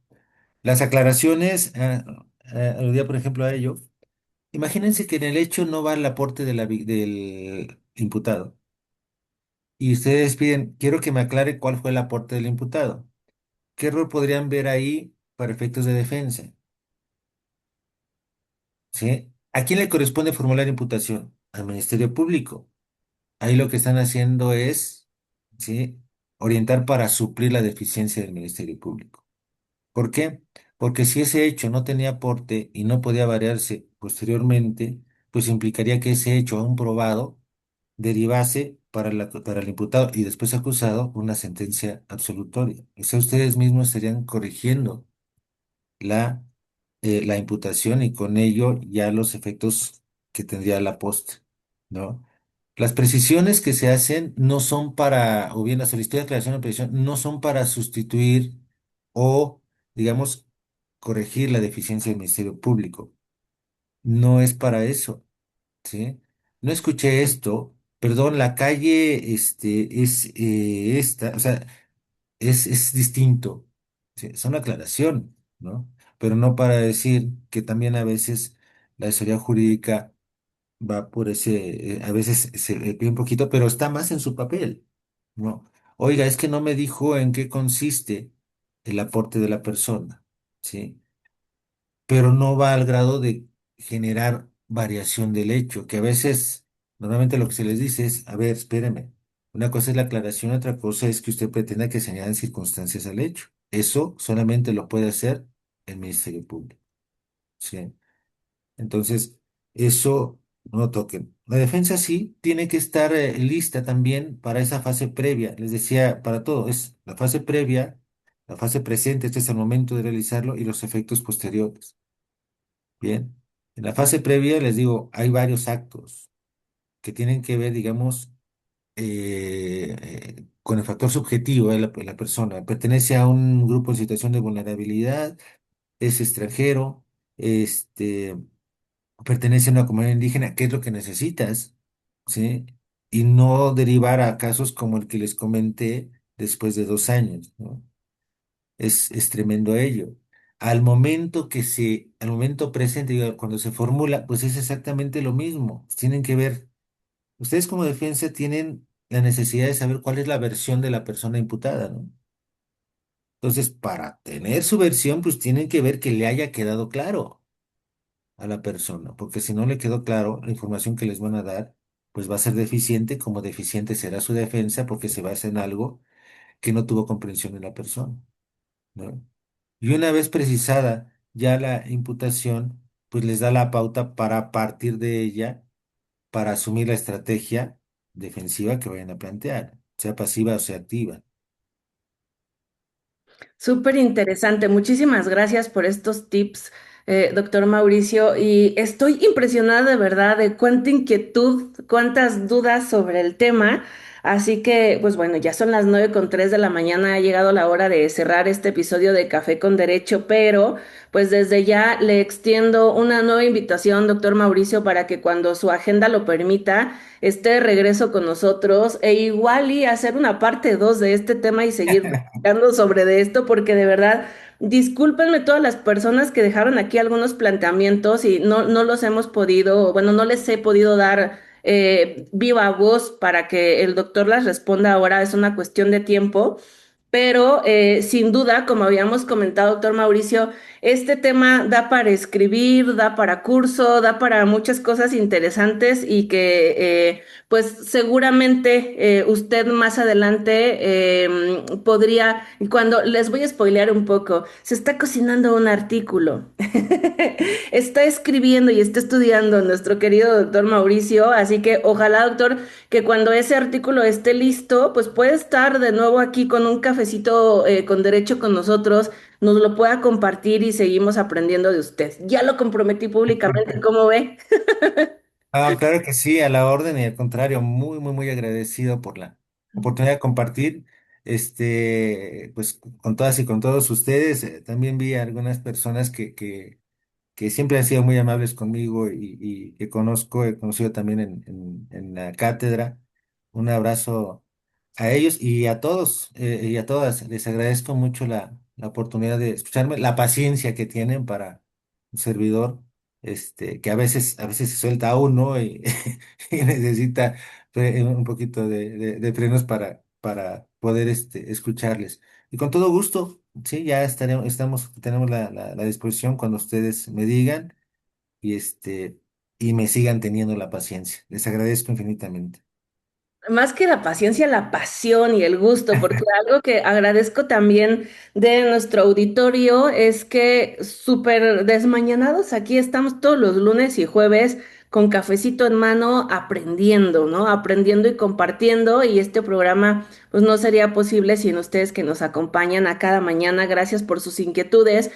Las aclaraciones, aludía por ejemplo a ello. Imagínense que en el hecho no va el aporte de del imputado. Y ustedes piden, quiero que me aclare cuál fue el aporte del imputado. ¿Qué error podrían ver ahí para efectos de defensa? ¿Sí? ¿A quién le corresponde formular imputación? Al Ministerio Público. Ahí lo que están haciendo es, ¿sí? Orientar para suplir la deficiencia del Ministerio Público. ¿Por qué? Porque si ese hecho no tenía aporte y no podía variarse posteriormente, pues implicaría que ese hecho aún probado derivase para el imputado y después acusado una sentencia absolutoria. O sea, ustedes mismos estarían corrigiendo la, la imputación y con ello ya los efectos que tendría la post, ¿no? Las precisiones que se hacen no son para, o bien la solicitud de aclaración o precisión, no son para sustituir o, digamos, corregir la deficiencia del Ministerio Público. No es para eso. ¿Sí? No escuché esto, perdón, la calle, es esta, o sea, es distinto, ¿sí? Es una aclaración, ¿no? Pero no para decir que también a veces la asesoría jurídica va por ese, a veces se le pide un poquito, pero está más en su papel, ¿no? Oiga, es que no me dijo en qué consiste el aporte de la persona, ¿sí? Pero no va al grado de generar variación del hecho, que a veces, normalmente lo que se les dice es, a ver, espéreme, una cosa es la aclaración, otra cosa es que usted pretenda que se añadan circunstancias al hecho. Eso solamente lo puede hacer el Ministerio Público, ¿sí? Entonces, eso no toquen. La defensa sí tiene que estar lista también para esa fase previa. Les decía, para todo, es la fase previa La fase presente, este es el momento de realizarlo y los efectos posteriores. Bien. En la fase previa, les digo, hay varios actos que tienen que ver, digamos, con el factor subjetivo de la persona. Pertenece a un grupo en situación de vulnerabilidad, es extranjero, este, pertenece a una comunidad indígena, ¿qué es lo que necesitas? ¿Sí? Y no derivar a casos como el que les comenté después de 2 años, ¿no? Es tremendo ello. Al momento presente, digo, cuando se formula, pues es exactamente lo mismo. Tienen que ver, ustedes como defensa tienen la necesidad de saber cuál es la versión de la persona imputada, ¿no? Entonces, para tener su versión, pues tienen que ver que le haya quedado claro a la persona, porque si no le quedó claro, la información que les van a dar, pues va a ser deficiente, como deficiente será su defensa, porque se basa en algo que no tuvo comprensión en la persona, ¿no? Y una vez precisada ya la imputación, pues les da la pauta para partir de ella, para asumir la estrategia defensiva que vayan a plantear, sea pasiva o sea activa. Súper interesante. Muchísimas gracias por estos tips, doctor Mauricio. Y estoy impresionada de verdad de cuánta inquietud, cuántas dudas sobre el tema. Así que, pues bueno, ya son las 9:03 de la mañana. Ha llegado la hora de cerrar este episodio de Café con Derecho, pero pues desde ya le extiendo una nueva invitación, doctor Mauricio, para que cuando su agenda lo permita, esté de regreso con nosotros e igual y hacer una parte 2 de este tema y seguir sobre de esto, porque de verdad, discúlpenme todas las personas que dejaron aquí algunos planteamientos y no los hemos podido, bueno, no les he podido dar viva voz para que el doctor las responda ahora, es una cuestión de tiempo. Pero sin duda, como habíamos comentado, doctor Mauricio, este tema da para escribir, da para curso, da para muchas cosas interesantes y que pues seguramente usted más adelante podría, y cuando les voy a spoilear un poco, se está cocinando un artículo, está escribiendo y está estudiando nuestro querido doctor Mauricio, así que ojalá, doctor, que cuando ese artículo esté listo, pues puede estar de nuevo aquí con un cafecito con derecho con nosotros, nos lo pueda compartir y seguimos aprendiendo de usted. Ya lo comprometí públicamente, ¿cómo ve? Ah, claro que sí, a la orden y al contrario, muy, muy, muy agradecido por la oportunidad de compartir, pues con todas y con todos ustedes. También vi a algunas personas que siempre han sido muy amables conmigo y que conozco, he conocido también en la cátedra. Un abrazo a ellos y a todos y a todas. Les agradezco mucho la oportunidad de escucharme, la paciencia que tienen para un servidor, que a veces se suelta a uno y, y necesita un poquito de frenos para poder escucharles. Y con todo gusto. Sí, ya tenemos la disposición cuando ustedes me digan y y me sigan teniendo la paciencia. Les agradezco infinitamente. Más que la paciencia, la pasión y el gusto, porque algo que agradezco también de nuestro auditorio es que súper desmañanados aquí estamos todos los lunes y jueves con cafecito en mano aprendiendo, ¿no? Aprendiendo y compartiendo y este programa pues no sería posible sin ustedes que nos acompañan a cada mañana. Gracias por sus inquietudes.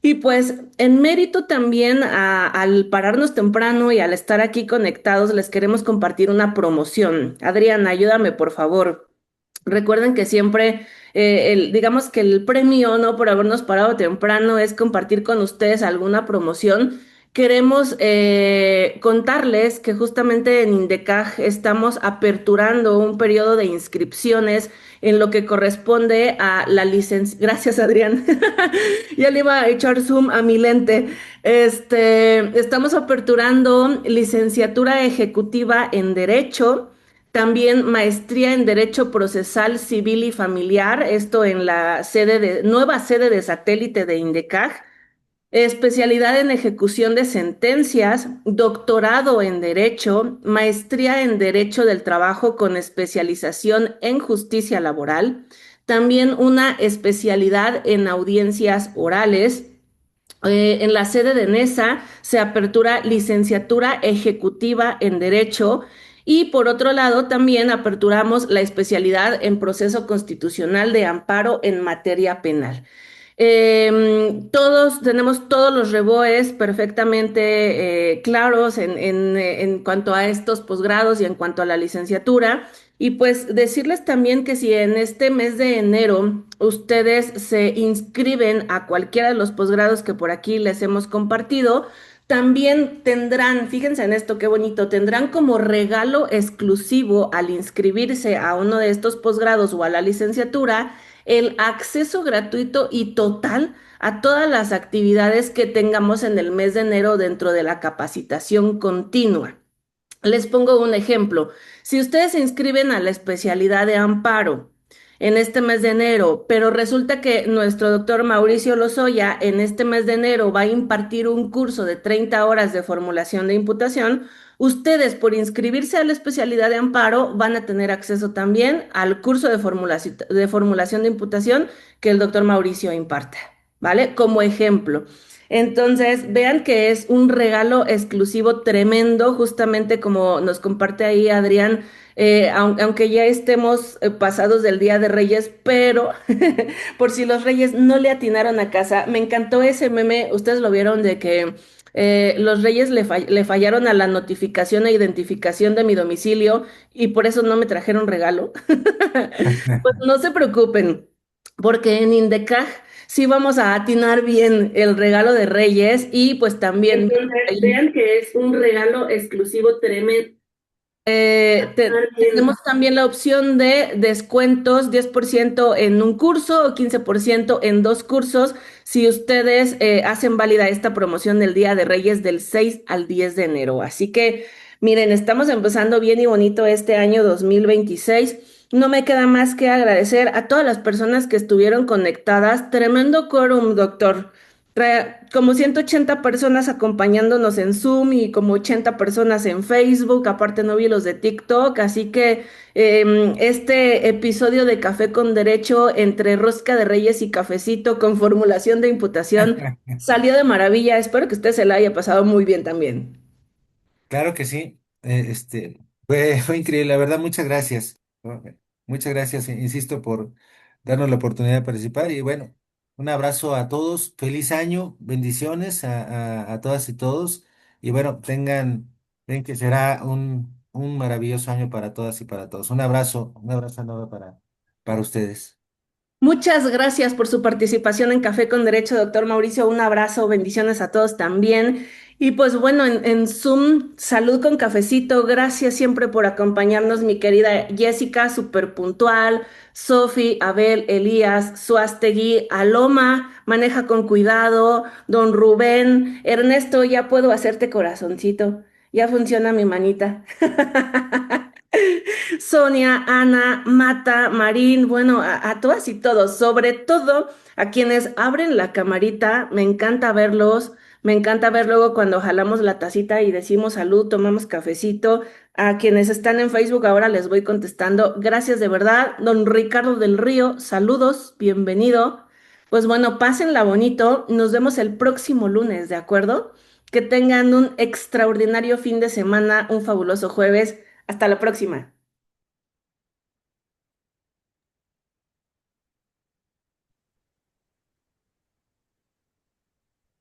Y pues en mérito también al pararnos temprano y al estar aquí conectados, les queremos compartir una promoción. Adriana, ayúdame por favor. Recuerden que siempre, digamos que el premio, ¿no? Por habernos parado temprano es compartir con ustedes alguna promoción. Queremos contarles que justamente en INDECAJ estamos aperturando un periodo de inscripciones en lo que corresponde a la licencia. Gracias, Adrián. Ya le iba a echar zoom a mi lente. Estamos aperturando licenciatura ejecutiva en Derecho, también maestría en Derecho Procesal Civil y Familiar, esto en la nueva sede de satélite de INDECAJ, especialidad en ejecución de sentencias, doctorado en Derecho, maestría en Derecho del Trabajo con especialización en justicia laboral, también una especialidad en audiencias orales. En la sede de NESA se apertura licenciatura ejecutiva en Derecho Y por otro lado, también aperturamos la especialidad en proceso constitucional de amparo en materia penal. Todos tenemos todos los reboes perfectamente claros en cuanto a estos posgrados y en cuanto a la licenciatura. Y pues decirles también que si en este mes de enero ustedes se inscriben a cualquiera de los posgrados que por aquí les hemos compartido, también tendrán, fíjense en esto, qué bonito, tendrán como regalo exclusivo al inscribirse a uno de estos posgrados o a la licenciatura el acceso gratuito y total a todas las actividades que tengamos en el mes de enero dentro de la capacitación continua. Les pongo un ejemplo. Si ustedes se inscriben a la especialidad de amparo en este mes de enero, pero resulta que nuestro doctor Mauricio Lozoya en este mes de enero va a impartir un curso de 30 horas de formulación de imputación, ustedes por inscribirse a la especialidad de amparo van a tener acceso también al curso de formulación de imputación que el doctor Mauricio imparte, ¿vale? Como ejemplo. Entonces, vean que es un regalo exclusivo tremendo, justamente como nos comparte ahí Adrián, aunque ya estemos pasados del Día de Reyes, pero por si los Reyes no le atinaron a casa, me encantó ese meme, ustedes lo vieron de que los Reyes le fallaron a la notificación e identificación de mi domicilio y por eso no me trajeron regalo. Pues no se preocupen, porque en Indecaj sí vamos a atinar bien el regalo de Reyes y pues también Entonces, ahí vean que es un regalo exclusivo tremendo. tenemos también la opción de descuentos 10% en un curso o 15% en dos cursos si ustedes hacen válida esta promoción del Día de Reyes del 6 al 10 de enero. Así que miren, estamos empezando bien y bonito este año 2026. No me queda más que agradecer a todas las personas que estuvieron conectadas. Tremendo quórum, doctor. Como 180 personas acompañándonos en Zoom y como 80 personas en Facebook, aparte no vi los de TikTok, así que este episodio de Café con Derecho entre rosca de reyes y cafecito con formulación de imputación salió de maravilla, espero que usted se la haya pasado muy bien también. Claro que sí. Fue increíble, la verdad, muchas gracias. ¿No? Muchas gracias, insisto, por darnos la oportunidad de participar. Y bueno, un abrazo a todos, feliz año, bendiciones a todas y todos. Y bueno, ven que será un maravilloso año para todas y para todos. Un abrazo enorme para ustedes. Muchas gracias por su participación en Café con Derecho, doctor Mauricio. Un abrazo, bendiciones a todos también. Y pues bueno, en Zoom, salud con cafecito. Gracias siempre por acompañarnos, mi querida Jessica, súper puntual. Sofi, Abel, Elías, Suastegui, Aloma, maneja con cuidado. Don Rubén, Ernesto, ya puedo hacerte corazoncito. Ya funciona mi manita. Sonia, Ana, Mata, Marín, bueno, a todas y todos, sobre todo a quienes abren la camarita, me encanta verlos, me encanta ver luego cuando jalamos la tacita y decimos salud, tomamos cafecito, a quienes están en Facebook ahora les voy contestando, gracias de verdad, don Ricardo del Río, saludos, bienvenido, pues bueno, pásenla bonito, nos vemos el próximo lunes, ¿de acuerdo? Que tengan un extraordinario fin de semana, un fabuloso jueves, hasta la próxima.